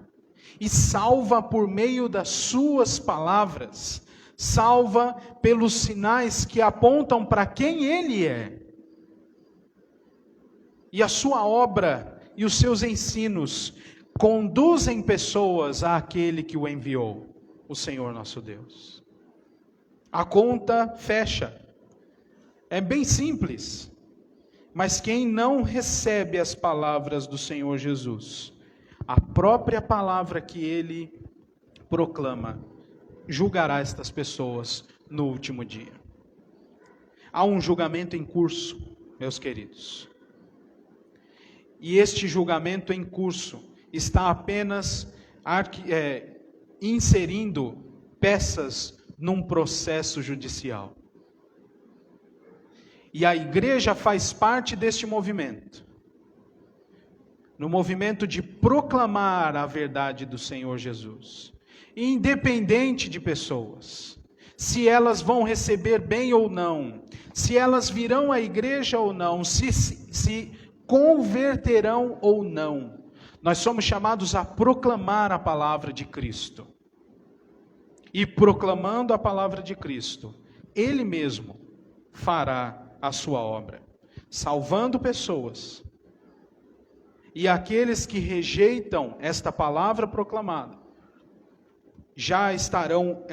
e salva por meio das suas palavras, salva pelos sinais que apontam para quem Ele é. E a sua obra e os seus ensinos conduzem pessoas àquele que o enviou, o Senhor nosso Deus. A conta fecha. É bem simples. Mas quem não recebe as palavras do Senhor Jesus, a própria palavra que Ele proclama, julgará estas pessoas no último dia. Há um julgamento em curso, meus queridos. E este julgamento em curso está apenas inserindo peças num processo judicial. E a igreja faz parte deste movimento. No movimento de proclamar a verdade do Senhor Jesus. Independente de pessoas. Se elas vão receber bem ou não. Se elas virão à igreja ou não. Se converterão ou não. Nós somos chamados a proclamar a palavra de Cristo. E proclamando a palavra de Cristo, Ele mesmo fará a sua obra, salvando pessoas. E aqueles que rejeitam esta palavra proclamada, já estarão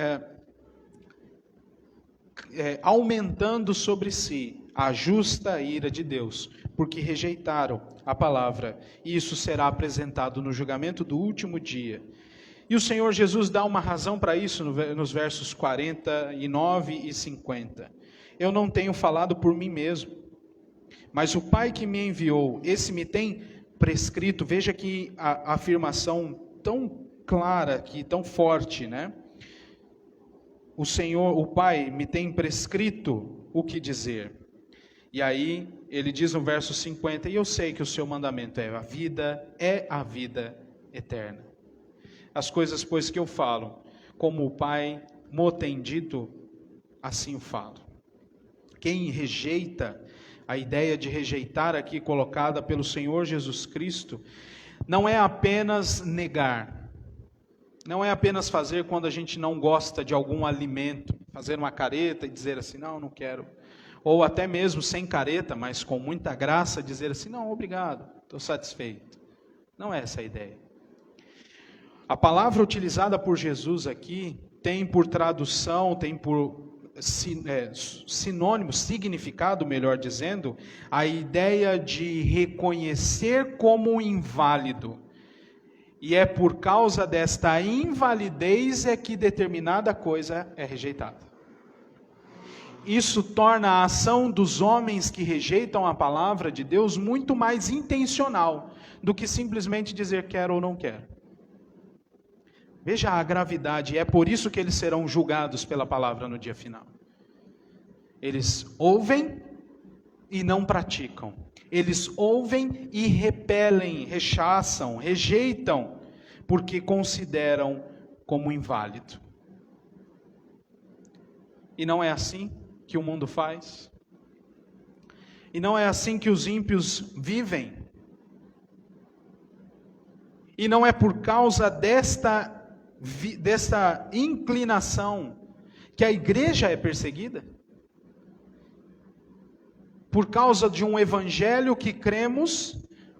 aumentando sobre si a justa ira de Deus, porque rejeitaram a palavra, e isso será apresentado no julgamento do último dia. E o Senhor Jesus dá uma razão para isso nos versos 49 e 50. Eu não tenho falado por mim mesmo, mas o Pai que me enviou, esse me tem prescrito. Veja que a afirmação tão clara aqui, tão forte, né? O Senhor, o Pai, me tem prescrito o que dizer. E aí, ele diz no verso 50, e eu sei que o seu mandamento é a vida eterna. As coisas, pois, que eu falo, como o Pai mo tem dito, assim o falo. Quem rejeita, a ideia de rejeitar aqui colocada pelo Senhor Jesus Cristo, não é apenas negar, não é apenas fazer quando a gente não gosta de algum alimento, fazer uma careta e dizer assim, não quero. Ou até mesmo sem careta, mas com muita graça, dizer assim, não, obrigado, estou satisfeito. Não é essa a ideia. A palavra utilizada por Jesus aqui tem por tradução, tem por sinônimo, significado, melhor dizendo, a ideia de reconhecer como inválido. E é por causa desta invalidez que determinada coisa é rejeitada. Isso torna a ação dos homens que rejeitam a palavra de Deus muito mais intencional do que simplesmente dizer quero ou não quero. Veja a gravidade, é por isso que eles serão julgados pela palavra no dia final. Eles ouvem e não praticam. Eles ouvem e repelem, rechaçam, rejeitam, porque consideram como inválido. E não é assim que o mundo faz? E não é assim que os ímpios vivem? E não é por causa desta inclinação que a igreja é perseguida? por causa de um evangelho que cremos,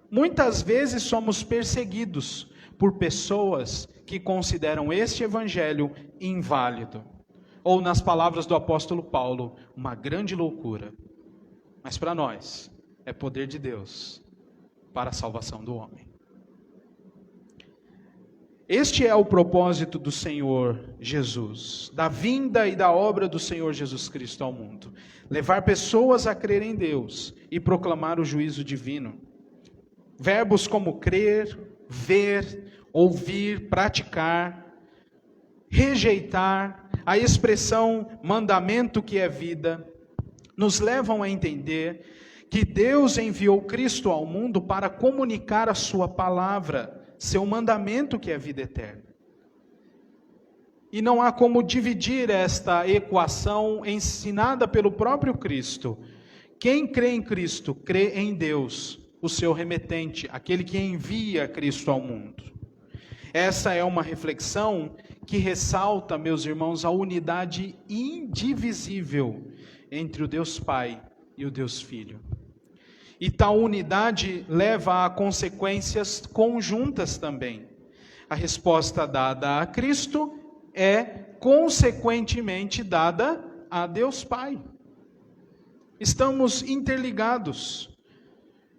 muitas vezes somos perseguidos por pessoas que consideram este evangelho inválido. Ou, nas palavras do apóstolo Paulo, uma grande loucura. Mas para nós, é poder de Deus para a salvação do homem. Este é o propósito do Senhor Jesus, da vinda e da obra do Senhor Jesus Cristo ao mundo. Levar pessoas a crer em Deus e proclamar o juízo divino. Verbos como crer, ver, ouvir, praticar, rejeitar, a expressão mandamento que é vida, nos levam a entender que Deus enviou Cristo ao mundo para comunicar a sua palavra, seu mandamento que é vida eterna. E não há como dividir esta equação ensinada pelo próprio Cristo. Quem crê em Cristo, crê em Deus, o seu remetente, aquele que envia Cristo ao mundo. Essa é uma reflexão que ressalta, meus irmãos, a unidade indivisível entre o Deus Pai e o Deus Filho. E tal unidade leva a consequências conjuntas também. A resposta dada a Cristo é, consequentemente, dada a Deus Pai. Estamos interligados.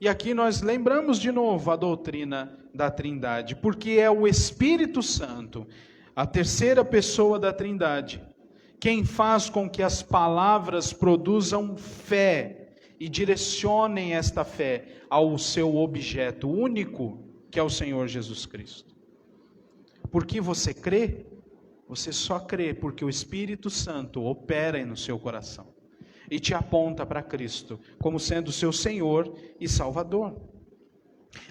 E aqui nós lembramos de novo a doutrina da Trindade, porque é o Espírito Santo, a terceira pessoa da Trindade, quem faz com que as palavras produzam fé e direcionem esta fé ao seu objeto único, que é o Senhor Jesus Cristo. Porque você crê, você só crê porque o Espírito Santo opera no seu coração e te aponta para Cristo como sendo seu Senhor e Salvador.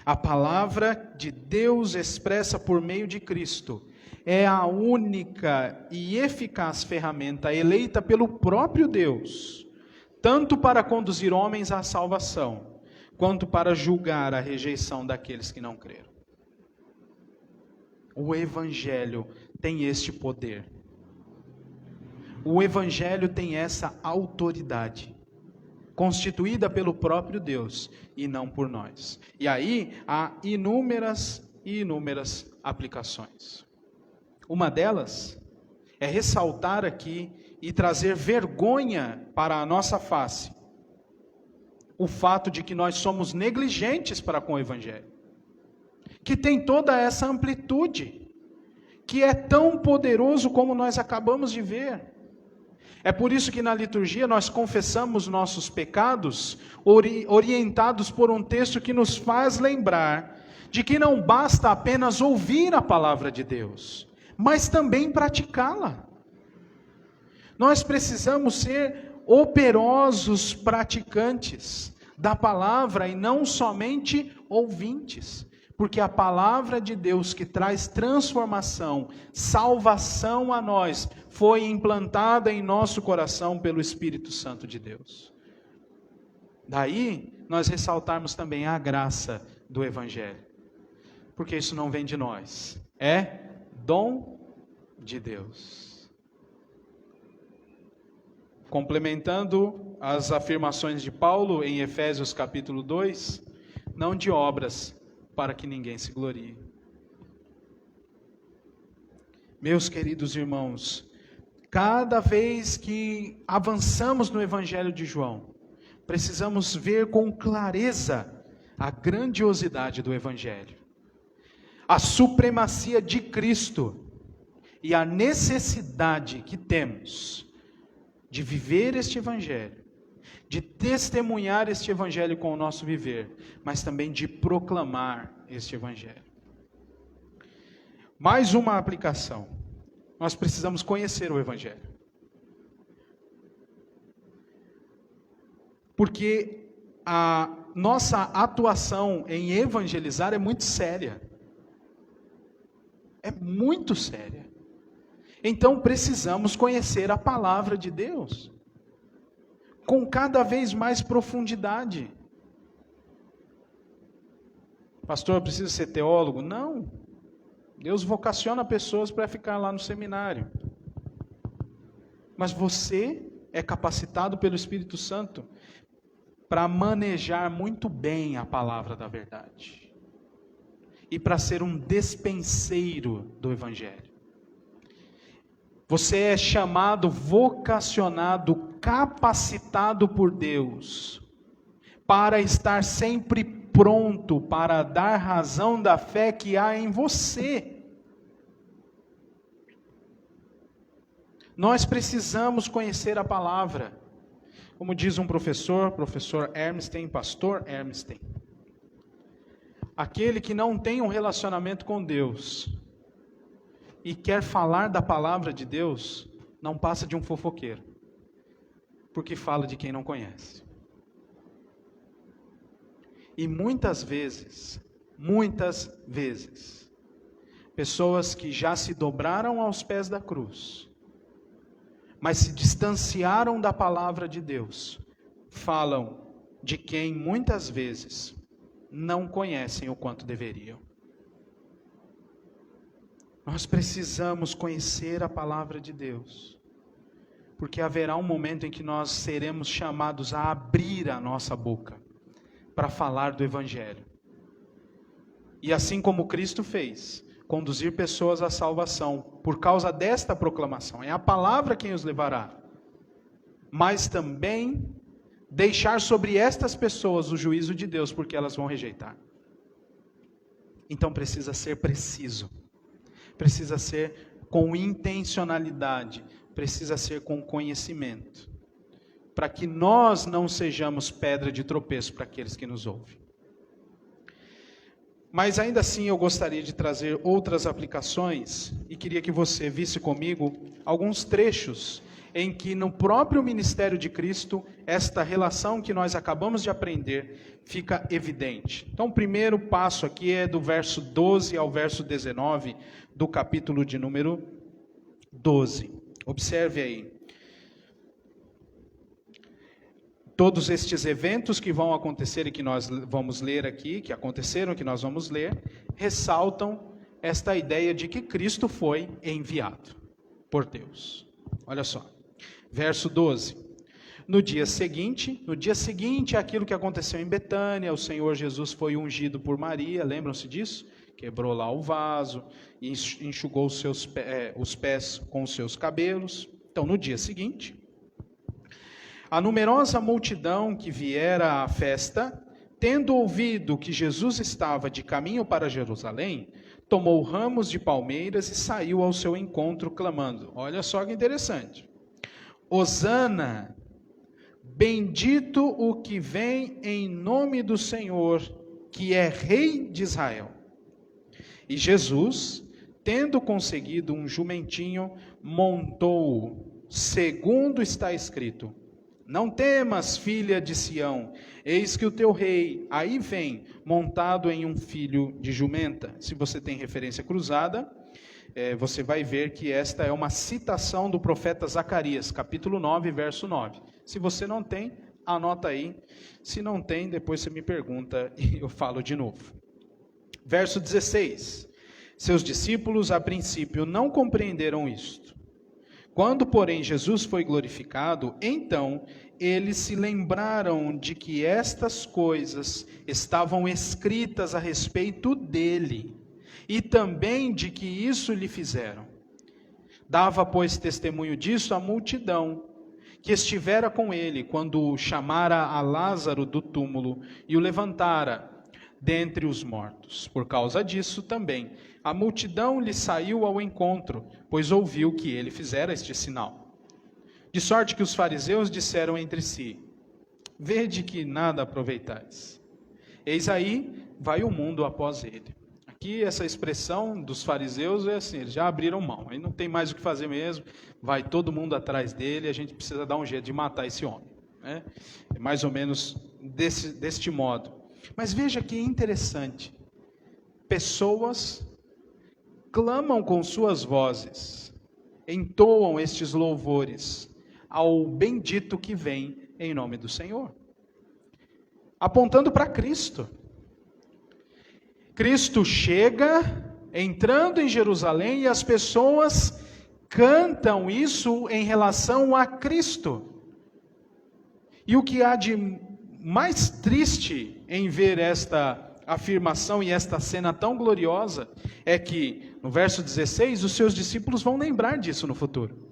A palavra de Deus expressa por meio de Cristo é a única e eficaz ferramenta eleita pelo próprio Deus, tanto para conduzir homens à salvação, quanto para julgar a rejeição daqueles que não creram. O Evangelho tem este poder. O Evangelho tem essa autoridade, constituída pelo próprio Deus e não por nós. E aí há inúmeras e inúmeras aplicações. Uma delas é ressaltar aqui e trazer vergonha para a nossa face o fato de que nós somos negligentes para com o Evangelho, que tem toda essa amplitude, que é tão poderoso como nós acabamos de ver. É por isso que na liturgia nós confessamos nossos pecados, orientados por um texto que nos faz lembrar de que não basta apenas ouvir a palavra de Deus, mas também praticá-la. Nós precisamos ser operosos praticantes da palavra e não somente ouvintes, porque a palavra de Deus que traz transformação, salvação a nós, foi implantada em nosso coração pelo Espírito Santo de Deus. Daí, nós ressaltarmos também a graça do Evangelho, porque isso não vem de nós, é dom de Deus. Complementando as afirmações de Paulo em Efésios capítulo 2, não de obras, para que ninguém se glorie. Meus queridos irmãos, cada vez que avançamos no Evangelho de João, precisamos ver com clareza a grandiosidade do Evangelho, a supremacia de Cristo e a necessidade que temos de viver este Evangelho, de testemunhar este Evangelho com o nosso viver, mas também de proclamar este Evangelho. Mais uma aplicação. Nós precisamos conhecer o Evangelho. Porque a nossa atuação em evangelizar é muito séria. É muito séria. Então precisamos conhecer a palavra de Deus com cada vez mais profundidade. Pastor, eu preciso ser teólogo? Não. Deus vocaciona pessoas para ficar lá no seminário. Mas você é capacitado pelo Espírito Santo para manejar muito bem a palavra da verdade e para ser um despenseiro do Evangelho. Você é chamado, vocacionado, capacitado por Deus para estar sempre pronto para dar razão da fé que há em você. Nós precisamos conhecer a palavra. Como diz um professor Ermstein, pastor Ermstein, aquele que não tem um relacionamento com Deus e quer falar da palavra de Deus, não passa de um fofoqueiro, porque fala de quem não conhece. E muitas vezes, pessoas que já se dobraram aos pés da cruz, mas se distanciaram da palavra de Deus, falam de quem muitas vezes não conhecem o quanto deveriam. Nós precisamos conhecer a palavra de Deus, porque haverá um momento em que nós seremos chamados a abrir a nossa boca para falar do Evangelho. E assim como Cristo fez, conduzir pessoas à salvação por causa desta proclamação. É a palavra quem os levará. Mas também deixar sobre estas pessoas o juízo de Deus, porque elas vão rejeitar. Então precisa ser preciso. Precisa ser com intencionalidade. Precisa ser com conhecimento. Para que nós não sejamos pedra de tropeço para aqueles que nos ouvem. Mas ainda assim eu gostaria de trazer outras aplicações e queria que você visse comigo alguns trechos em que no próprio ministério de Cristo esta relação que nós acabamos de aprender fica evidente. Então o primeiro passo aqui é do verso 12 ao verso 19 do capítulo de número 12. Observe aí. Todos estes eventos que vão acontecer e que nós vamos ler aqui, que aconteceram, que nós vamos ler, ressaltam esta ideia de que Cristo foi enviado por Deus. Olha só, verso 12. No dia seguinte àquilo que aconteceu em Betânia, o Senhor Jesus foi ungido por Maria, lembram-se disso? Quebrou lá o vaso, e enxugou os pés com os seus cabelos. Então, no dia seguinte, a numerosa multidão que viera à festa, tendo ouvido que Jesus estava de caminho para Jerusalém, tomou ramos de palmeiras e saiu ao seu encontro, clamando. Olha só que interessante. Hosana, bendito o que vem em nome do Senhor, que é Rei de Israel. E Jesus, tendo conseguido um jumentinho, montou-o, segundo está escrito. Não temas, filha de Sião, eis que o teu rei aí vem, montado em um filho de jumenta. Se você tem referência cruzada, você vai ver que esta é uma citação do profeta Zacarias, capítulo 9, verso 9. Se você não tem, anota aí. Se não tem, depois você me pergunta e eu falo de novo. Verso 16. Seus discípulos, a princípio, não compreenderam isto. Quando, porém, Jesus foi glorificado, então eles se lembraram de que estas coisas estavam escritas a respeito dele, e também de que isso lhe fizeram. Dava, pois, testemunho disso a multidão, que estivera com ele, quando chamara a Lázaro do túmulo e o levantara dentre os mortos. Por causa disso também, a multidão lhe saiu ao encontro, pois ouviu que ele fizera este sinal. De sorte que os fariseus disseram entre si, vede que nada aproveitais. Eis aí, vai o mundo após ele. Aqui essa expressão dos fariseus é assim, eles já abriram mão, aí não tem mais o que fazer mesmo, vai todo mundo atrás dele, a gente precisa dar um jeito de matar esse homem. Né? É mais ou menos deste modo. Mas veja que interessante, pessoas clamam com suas vozes, entoam estes louvores ao bendito que vem em nome do Senhor, apontando para Cristo. Cristo chega, entrando em Jerusalém, e as pessoas cantam isso em relação a Cristo. E o que há de mais triste em ver esta afirmação e esta cena tão gloriosa é que, no verso 16, os seus discípulos vão lembrar disso no futuro.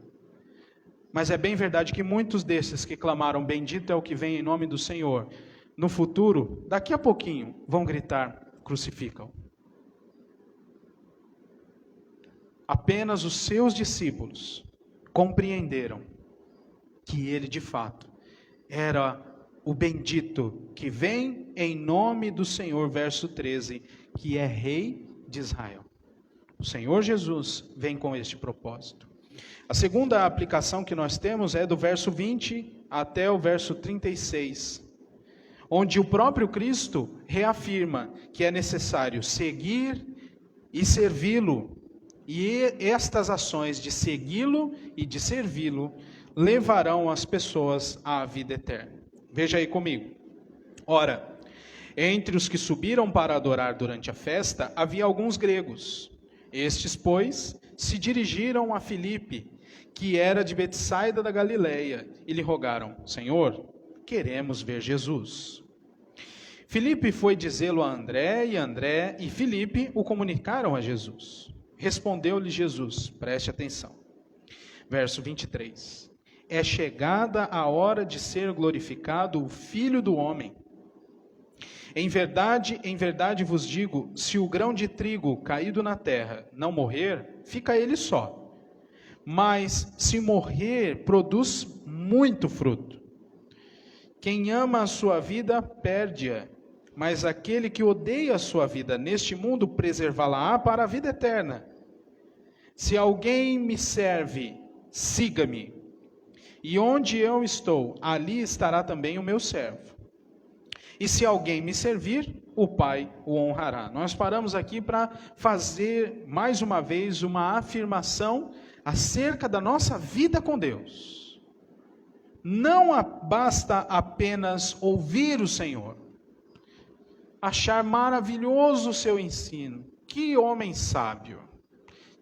Mas é bem verdade que muitos desses que clamaram, bendito é o que vem em nome do Senhor, no futuro, daqui a pouquinho, vão gritar, crucificam. Apenas os seus discípulos compreenderam que ele, de fato, era o bendito que vem em nome do Senhor, verso 13, que é Rei de Israel. O Senhor Jesus vem com este propósito. A segunda aplicação que nós temos é do verso 20 até o verso 36, onde o próprio Cristo reafirma que é necessário seguir e servi-lo, e estas ações de segui-lo e de servi-lo levarão as pessoas à vida eterna. Veja aí comigo. Ora, entre os que subiram para adorar durante a festa, havia alguns gregos. Estes, pois, se dirigiram a Filipe, que era de Betsaida da Galileia, e lhe rogaram, Senhor, queremos ver Jesus. Filipe foi dizê-lo a André e Filipe o comunicaram a Jesus. Respondeu-lhe Jesus, preste atenção. Verso 23. É chegada a hora de ser glorificado o Filho do Homem. Em verdade vos digo, se o grão de trigo caído na terra não morrer, fica ele só. Mas se morrer, produz muito fruto. Quem ama a sua vida, perde-a. Mas aquele que odeia a sua vida neste mundo, preservá-la-á para a vida eterna. Se alguém me serve, siga-me. E onde eu estou, ali estará também o meu servo. E se alguém me servir, o Pai o honrará. Nós paramos aqui para fazer, mais uma vez, uma afirmação acerca da nossa vida com Deus. Não basta apenas ouvir o Senhor, achar maravilhoso o seu ensino. Que homem sábio,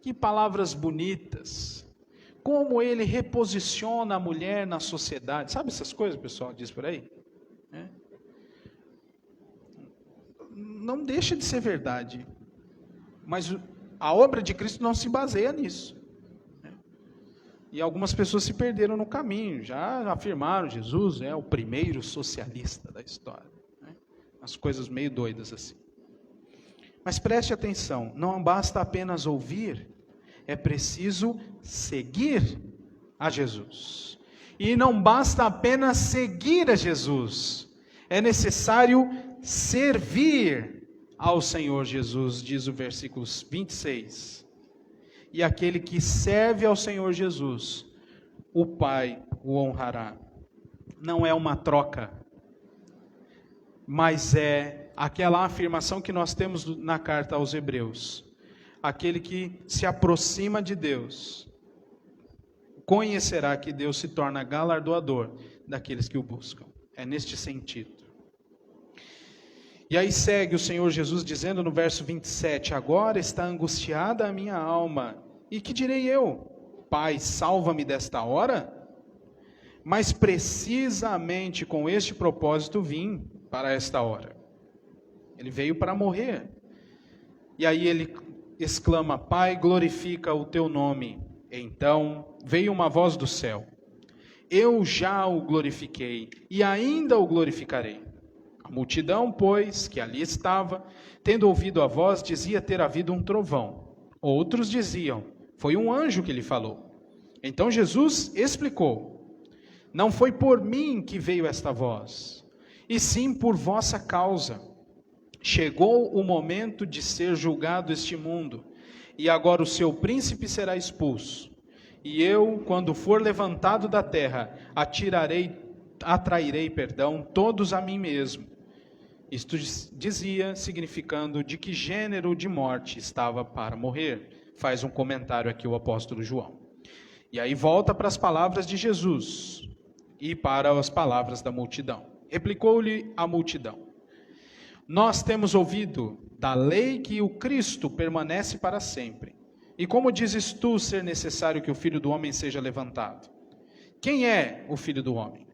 que palavras bonitas, como ele reposiciona a mulher na sociedade. Sabe essas coisas, pessoal, diz por aí? Não deixa de ser verdade, mas a obra de Cristo não se baseia nisso. E algumas pessoas se perderam no caminho, já afirmaram Jesus é o primeiro socialista da história. As coisas meio doidas assim. Mas preste atenção, não basta apenas ouvir, é preciso seguir a Jesus. E não basta apenas seguir a Jesus, é necessário servir ao Senhor Jesus, diz o versículo 26. E aquele que serve ao Senhor Jesus, o Pai o honrará. Não é uma troca, mas é aquela afirmação que nós temos na carta aos Hebreus. Aquele que se aproxima de Deus, conhecerá que Deus se torna galardoador daqueles que o buscam. É neste sentido. E aí segue o Senhor Jesus dizendo no verso 27, agora está angustiada a minha alma, e que direi eu? Pai, salva-me desta hora? Mas precisamente com este propósito vim para esta hora. Ele veio para morrer. E aí ele exclama, Pai, glorifica o teu nome. Então veio uma voz do céu. Eu já o glorifiquei, e ainda o glorificarei. A multidão, pois, que ali estava, tendo ouvido a voz, dizia ter havido um trovão. Outros diziam, foi um anjo que lhe falou. Então Jesus explicou, não foi por mim que veio esta voz, e sim por vossa causa. Chegou o momento de ser julgado este mundo, e agora o seu príncipe será expulso. E eu, quando for levantado da terra, atrairei todos a mim mesmo. Isto dizia, significando de que gênero de morte estava para morrer. Faz um comentário aqui o apóstolo João. E aí volta para as palavras de Jesus e para as palavras da multidão. Replicou-lhe a multidão. Nós temos ouvido da lei que o Cristo permanece para sempre. E como dizes tu ser necessário que o Filho do Homem seja levantado? Quem é o Filho do Homem?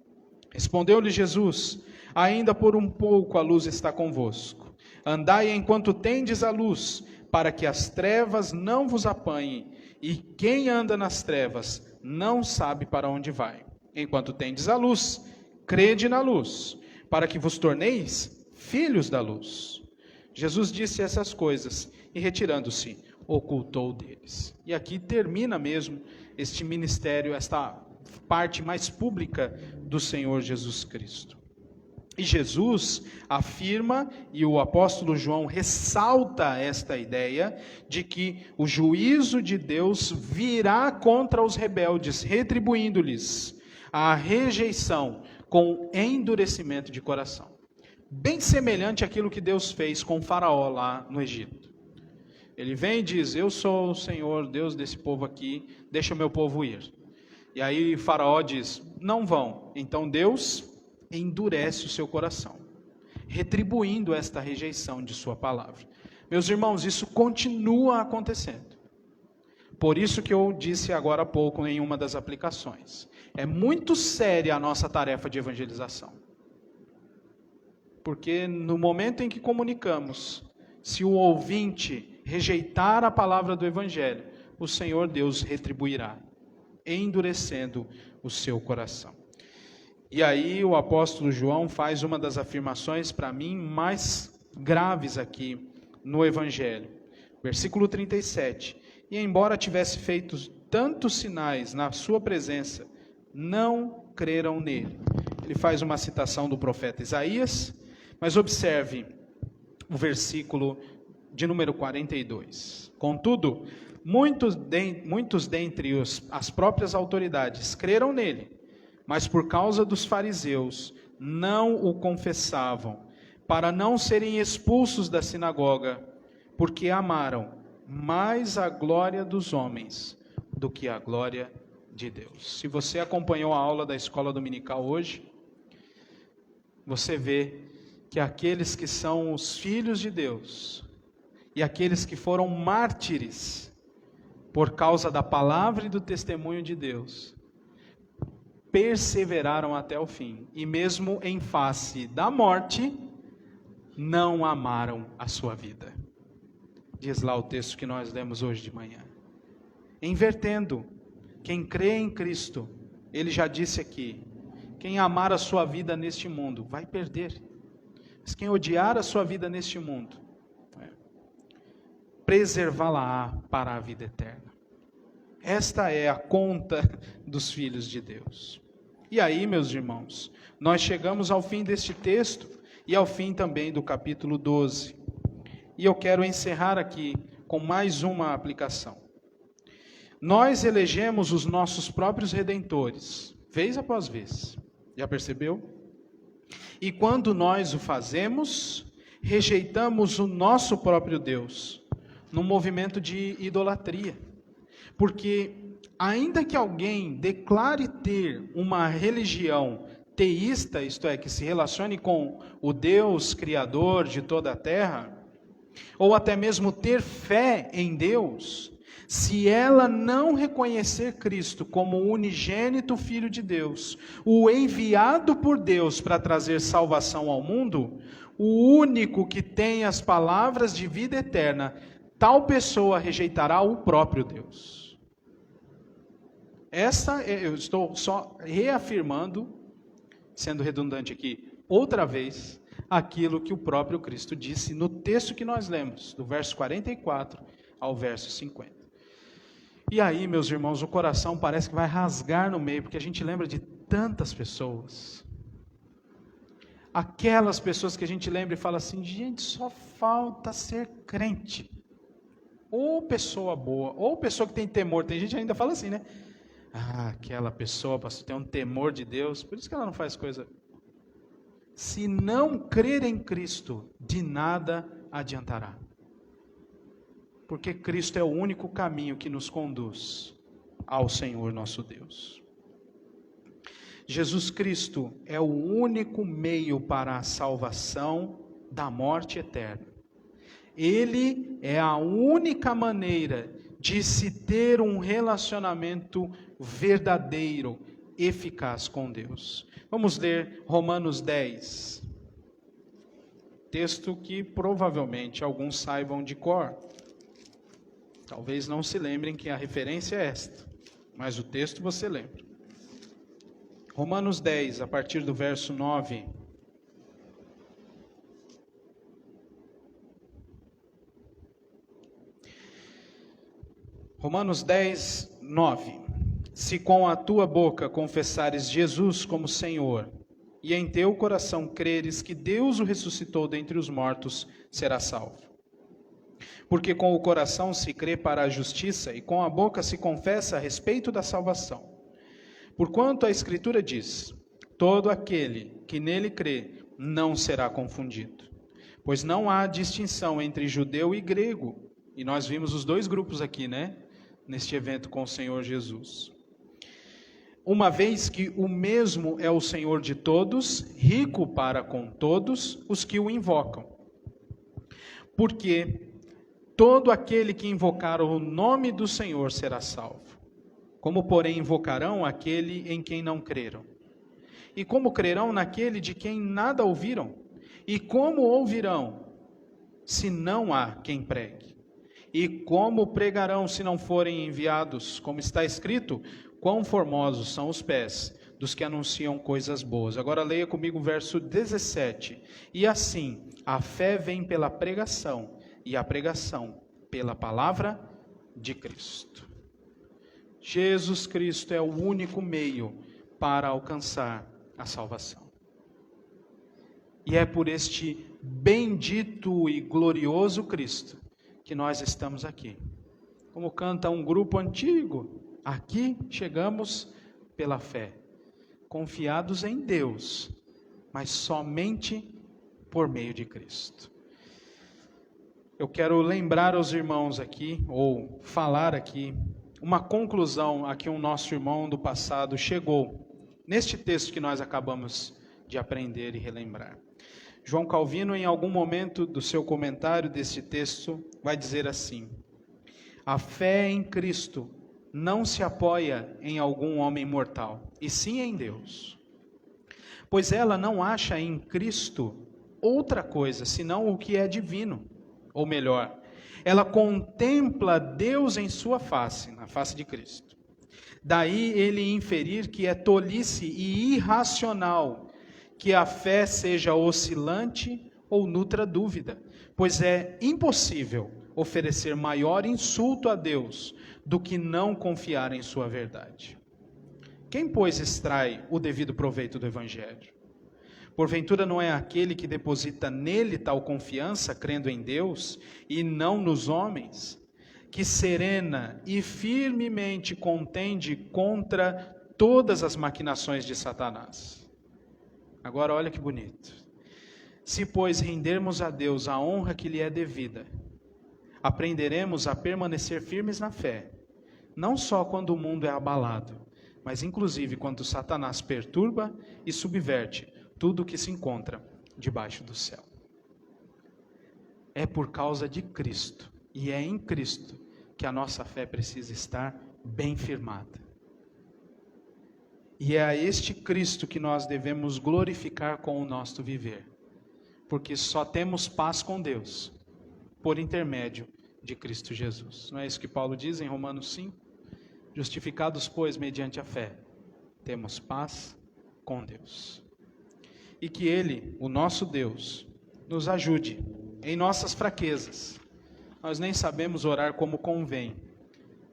Respondeu-lhe Jesus, Ainda por um pouco a luz está convosco. Andai enquanto tendes a luz, para que as trevas não vos apanhem. E quem anda nas trevas não sabe para onde vai. Enquanto tendes a luz, crede na luz, para que vos torneis filhos da luz. Jesus disse essas coisas e, retirando-se, ocultou deles. E aqui termina mesmo este ministério, esta parte mais pública do Senhor Jesus Cristo. E Jesus afirma, e o apóstolo João ressalta esta ideia, de que o juízo de Deus virá contra os rebeldes, retribuindo-lhes a rejeição com endurecimento de coração. Bem semelhante àquilo que Deus fez com Faraó lá no Egito. Ele vem e diz: eu sou o Senhor, Deus desse povo aqui, deixa o meu povo ir. E aí Faraó diz: não vão. Então Deus endurece o seu coração, retribuindo esta rejeição de sua palavra. Meus irmãos, isso continua acontecendo. Por isso que eu disse agora há pouco em uma das aplicações. É muito séria a nossa tarefa de evangelização. Porque no momento em que comunicamos, se o ouvinte rejeitar a palavra do Evangelho, o Senhor Deus retribuirá, endurecendo o seu coração. E aí o apóstolo João faz uma das afirmações, para mim, mais graves aqui no Evangelho. Versículo 37. E embora tivesse feito tantos sinais na sua presença, não creram nele. Ele faz uma citação do profeta Isaías, mas observe o versículo de número 42. Contudo, muitos dentre as próprias autoridades creram nele, mas por causa dos fariseus não o confessavam, para não serem expulsos da sinagoga, porque amaram mais a glória dos homens do que a glória de Deus. Se você acompanhou a aula da escola dominical hoje, você vê que aqueles que são os filhos de Deus e aqueles que foram mártires por causa da palavra e do testemunho de Deus, perseveraram até o fim, e mesmo em face da morte, não amaram a sua vida. Diz lá o texto que nós lemos hoje de manhã. Invertendo, quem crê em Cristo, ele já disse aqui, quem amar a sua vida neste mundo, vai perder. Mas quem odiar a sua vida neste mundo, preservá-la para a vida eterna. Esta é a conta dos filhos de Deus. E aí, meus irmãos, nós chegamos ao fim deste texto e ao fim também do capítulo 12. E eu quero encerrar aqui com mais uma aplicação. Nós elegemos os nossos próprios redentores, vez após vez. Já percebeu? E quando nós o fazemos, rejeitamos o nosso próprio Deus, num movimento de idolatria. Porque, ainda que alguém declare ter uma religião teísta, isto é, que se relacione com o Deus Criador de toda a terra, ou até mesmo ter fé em Deus, se ela não reconhecer Cristo como o unigênito Filho de Deus, o enviado por Deus para trazer salvação ao mundo, o único que tem as palavras de vida eterna, tal pessoa rejeitará o próprio Deus. Eu estou só reafirmando, sendo redundante aqui, outra vez, aquilo que o próprio Cristo disse no texto que nós lemos, do verso 44 ao verso 50. E aí, meus irmãos, o coração parece que vai rasgar no meio, porque a gente lembra de tantas pessoas. Aquelas pessoas que a gente lembra e fala assim, gente, só falta ser crente. Ou pessoa boa, ou pessoa que tem temor. Tem gente que ainda fala assim, né? Ah, aquela pessoa, pastor, tem um temor de Deus, por isso que ela não faz coisa. Se não crer em Cristo, de nada adiantará. Porque Cristo é o único caminho que nos conduz ao Senhor nosso Deus. Jesus Cristo é o único meio para a salvação da morte eterna. Ele é a única maneira de se ter um relacionamento verdadeiro, eficaz com Deus. Vamos ler Romanos 10. texto que provavelmente alguns saibam de cor. Talvez não se lembrem que a referência é esta, mas o texto você lembra. Romanos 10, a partir do verso 9. Romanos 10, 9. Se com a tua boca confessares Jesus como Senhor, e em teu coração creres que Deus o ressuscitou dentre os mortos, serás salvo. Porque com o coração se crê para a justiça, e com a boca se confessa a respeito da salvação. Porquanto a Escritura diz, todo aquele que nele crê não será confundido. Pois não há distinção entre judeu e grego. E nós vimos os dois grupos aqui, né? Neste evento com o Senhor Jesus. Uma vez que o mesmo é o Senhor de todos, rico para com todos os que o invocam. Porque todo aquele que invocar o nome do Senhor será salvo. Como, porém, invocarão aquele em quem não creram? E como crerão naquele de quem nada ouviram? E como ouvirão, se não há quem pregue? E como pregarão se não forem enviados? Como está escrito, quão formosos são os pés dos que anunciam coisas boas. Agora leia comigo o verso 17. E assim, a fé vem pela pregação, e a pregação pela palavra de Cristo. Jesus Cristo é o único meio para alcançar a salvação. E é por este bendito e glorioso Cristo que nós estamos aqui. Como canta um grupo antigo, aqui chegamos pela fé, confiados em Deus, mas somente por meio de Cristo. Eu quero lembrar aos irmãos aqui, ou falar aqui, uma conclusão a que o nosso irmão do passado chegou, neste texto que nós acabamos de aprender e relembrar. João Calvino, em algum momento do seu comentário deste texto, vai dizer assim: a fé em Cristo não se apoia em algum homem mortal, e sim em Deus. Pois ela não acha em Cristo outra coisa, senão o que é divino. Ou melhor, ela contempla Deus em sua face, na face de Cristo. Daí ele inferir que é tolice e irracional que a fé seja oscilante ou nutra dúvida, pois é impossível oferecer maior insulto a Deus do que não confiar em sua verdade. Quem, pois, extrai o devido proveito do Evangelho? Porventura não é aquele que deposita nele tal confiança, crendo em Deus e não nos homens, que serena e firmemente contende contra todas as maquinações de Satanás. Agora olha que bonito. Se, pois, rendermos a Deus a honra que lhe é devida, aprenderemos a permanecer firmes na fé, não só quando o mundo é abalado, mas inclusive quando Satanás perturba e subverte tudo o que se encontra debaixo do céu. É por causa de Cristo, e é em Cristo, que a nossa fé precisa estar bem firmada. E é a este Cristo que nós devemos glorificar com o nosso viver, porque só temos paz com Deus por intermédio de Cristo Jesus. Não é isso que Paulo diz em Romanos 5? Justificados, pois, mediante a fé, temos paz com Deus. E que Ele, o nosso Deus, nos ajude em nossas fraquezas. Nós nem sabemos orar como convém,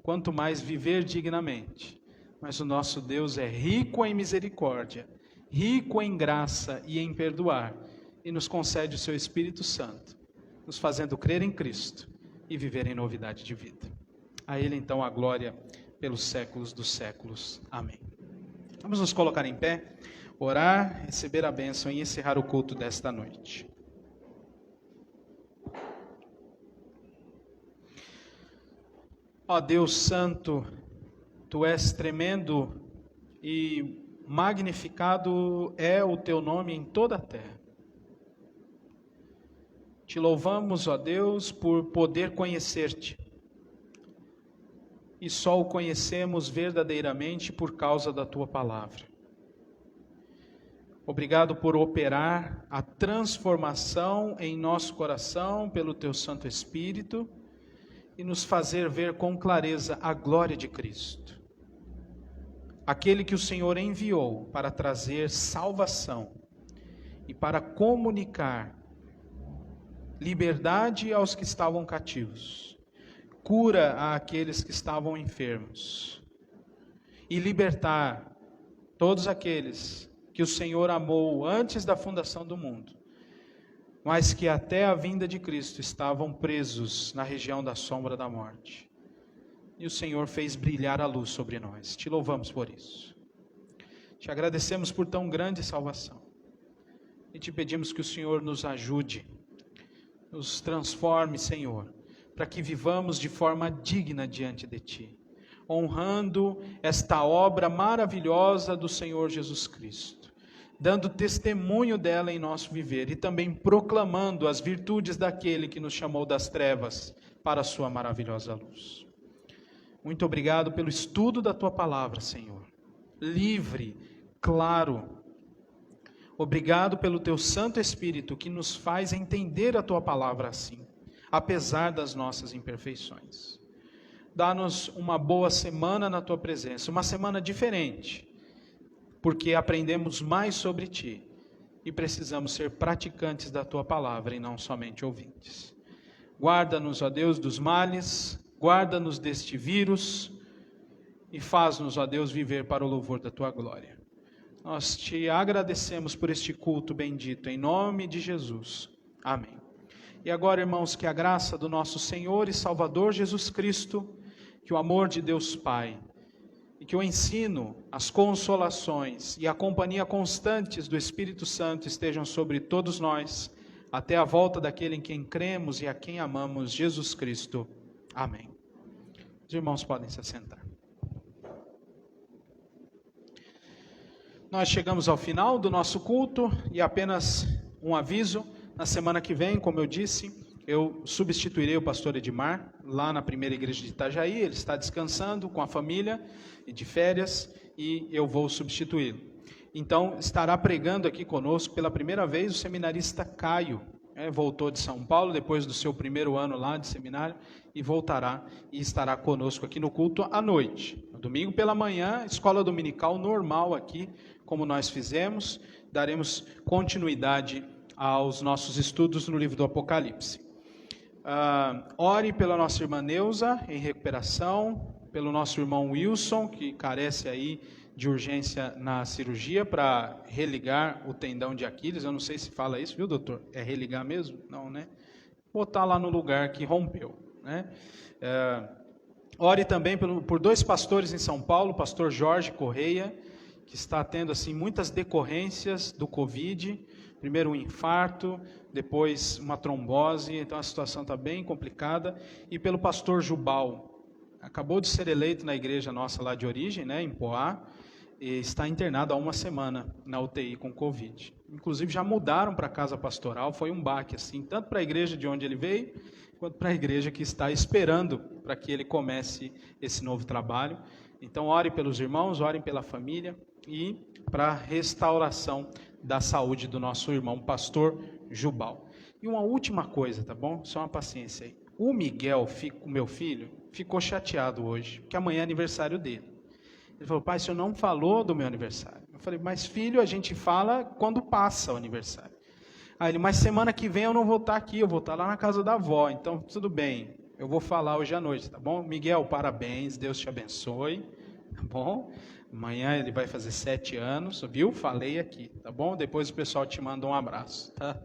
quanto mais viver dignamente. Mas o nosso Deus é rico em misericórdia, rico em graça e em perdoar, e nos concede o seu Espírito Santo, nos fazendo crer em Cristo e viver em novidade de vida. A Ele então a glória pelos séculos dos séculos. Amém. Vamos nos colocar em pé, orar, receber a bênção e encerrar o culto desta noite. Ó Deus Santo, Tu és tremendo e magnificado é o Teu nome em toda a terra. Te louvamos, ó Deus, por poder conhecer-te. E só o conhecemos verdadeiramente por causa da Tua palavra. Obrigado por operar a transformação em nosso coração pelo Teu Santo Espírito e nos fazer ver com clareza a glória de Cristo. Aquele que o Senhor enviou para trazer salvação e para comunicar liberdade aos que estavam cativos, cura àqueles que estavam enfermos e libertar todos aqueles que o Senhor amou antes da fundação do mundo, mas que até a vinda de Cristo estavam presos na região da sombra da morte. E o Senhor fez brilhar a luz sobre nós. Te louvamos por isso. Te agradecemos por tão grande salvação. E te pedimos que o Senhor nos ajude, nos transforme, Senhor, para que vivamos de forma digna diante de Ti, honrando esta obra maravilhosa do Senhor Jesus Cristo, dando testemunho dela em nosso viver e também proclamando as virtudes daquele que nos chamou das trevas para a sua maravilhosa luz. Muito obrigado pelo estudo da Tua palavra, Senhor, livre, claro. Obrigado pelo Teu Santo Espírito que nos faz entender a Tua palavra assim, apesar das nossas imperfeições. Dá-nos uma boa semana na Tua presença, uma semana diferente, porque aprendemos mais sobre Ti e precisamos ser praticantes da Tua palavra e não somente ouvintes. Guarda-nos, ó Deus, dos males, guarda-nos deste vírus e faz-nos, ó Deus, viver para o louvor da Tua glória. Nós Te agradecemos por este culto bendito, em nome de Jesus. Amém. E agora, irmãos, que a graça do nosso Senhor e Salvador Jesus Cristo, que o amor de Deus Pai, e que o ensino, as consolações e a companhia constantes do Espírito Santo estejam sobre todos nós, até a volta daquele em quem cremos e a quem amamos, Jesus Cristo. Amém. Os irmãos podem se assentar. Nós chegamos ao final do nosso culto e apenas um aviso. Na semana que vem, como eu disse, eu substituirei o pastor Edmar lá na primeira igreja de Itajaí. Ele está descansando com a família e de férias e eu vou substituí-lo. Então, estará pregando aqui conosco pela primeira vez o seminarista Caio. Voltou de São Paulo depois do seu primeiro ano lá de seminário e voltará e estará conosco aqui no culto à noite. No domingo pela manhã, escola dominical normal aqui, como nós fizemos, daremos continuidade aos nossos estudos no livro do Apocalipse. Ore pela nossa irmã Neuza, em recuperação, pelo nosso irmão Wilson, que carece aí de urgência na cirurgia para religar o tendão de Aquiles. Eu não sei se fala isso, viu, doutor? É religar mesmo? Não, né? Botar lá no lugar que rompeu, né? Ore também por dois pastores em São Paulo, o pastor Jorge Correia, que está tendo assim muitas decorrências do Covid, primeiro um infarto, depois uma trombose, então a situação está bem complicada, e pelo pastor Jubal, acabou de ser eleito na igreja nossa lá de origem, né, em Poá, e está internado há uma semana na UTI com Covid. Inclusive já mudaram para a casa pastoral, foi um baque assim, tanto para a igreja de onde ele veio, quanto para a igreja que está esperando para que ele comece esse novo trabalho. Então ore pelos irmãos, orem pela família e para a restauração da saúde do nosso irmão pastor Jubal. E uma última coisa, tá bom? Só uma paciência aí. O Miguel, o meu filho, ficou chateado hoje, porque amanhã é aniversário dele. Ele falou: pai, o senhor não falou do meu aniversário. Eu falei: mas filho, a gente fala quando passa o aniversário. Aí ele: mas semana que vem eu não vou estar aqui, eu vou estar lá na casa da avó, então tudo bem, eu vou falar hoje à noite, tá bom? Miguel, parabéns, Deus te abençoe, tá bom? Amanhã ele vai fazer 7 anos, viu? Falei aqui, tá bom? Depois o pessoal te manda um abraço, tá?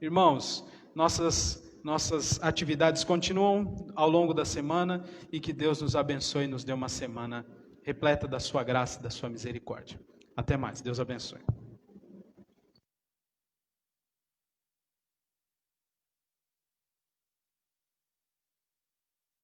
Irmãos, nossas atividades continuam ao longo da semana e que Deus nos abençoe e nos dê uma semana repleta da sua graça e da sua misericórdia. Até mais, Deus abençoe.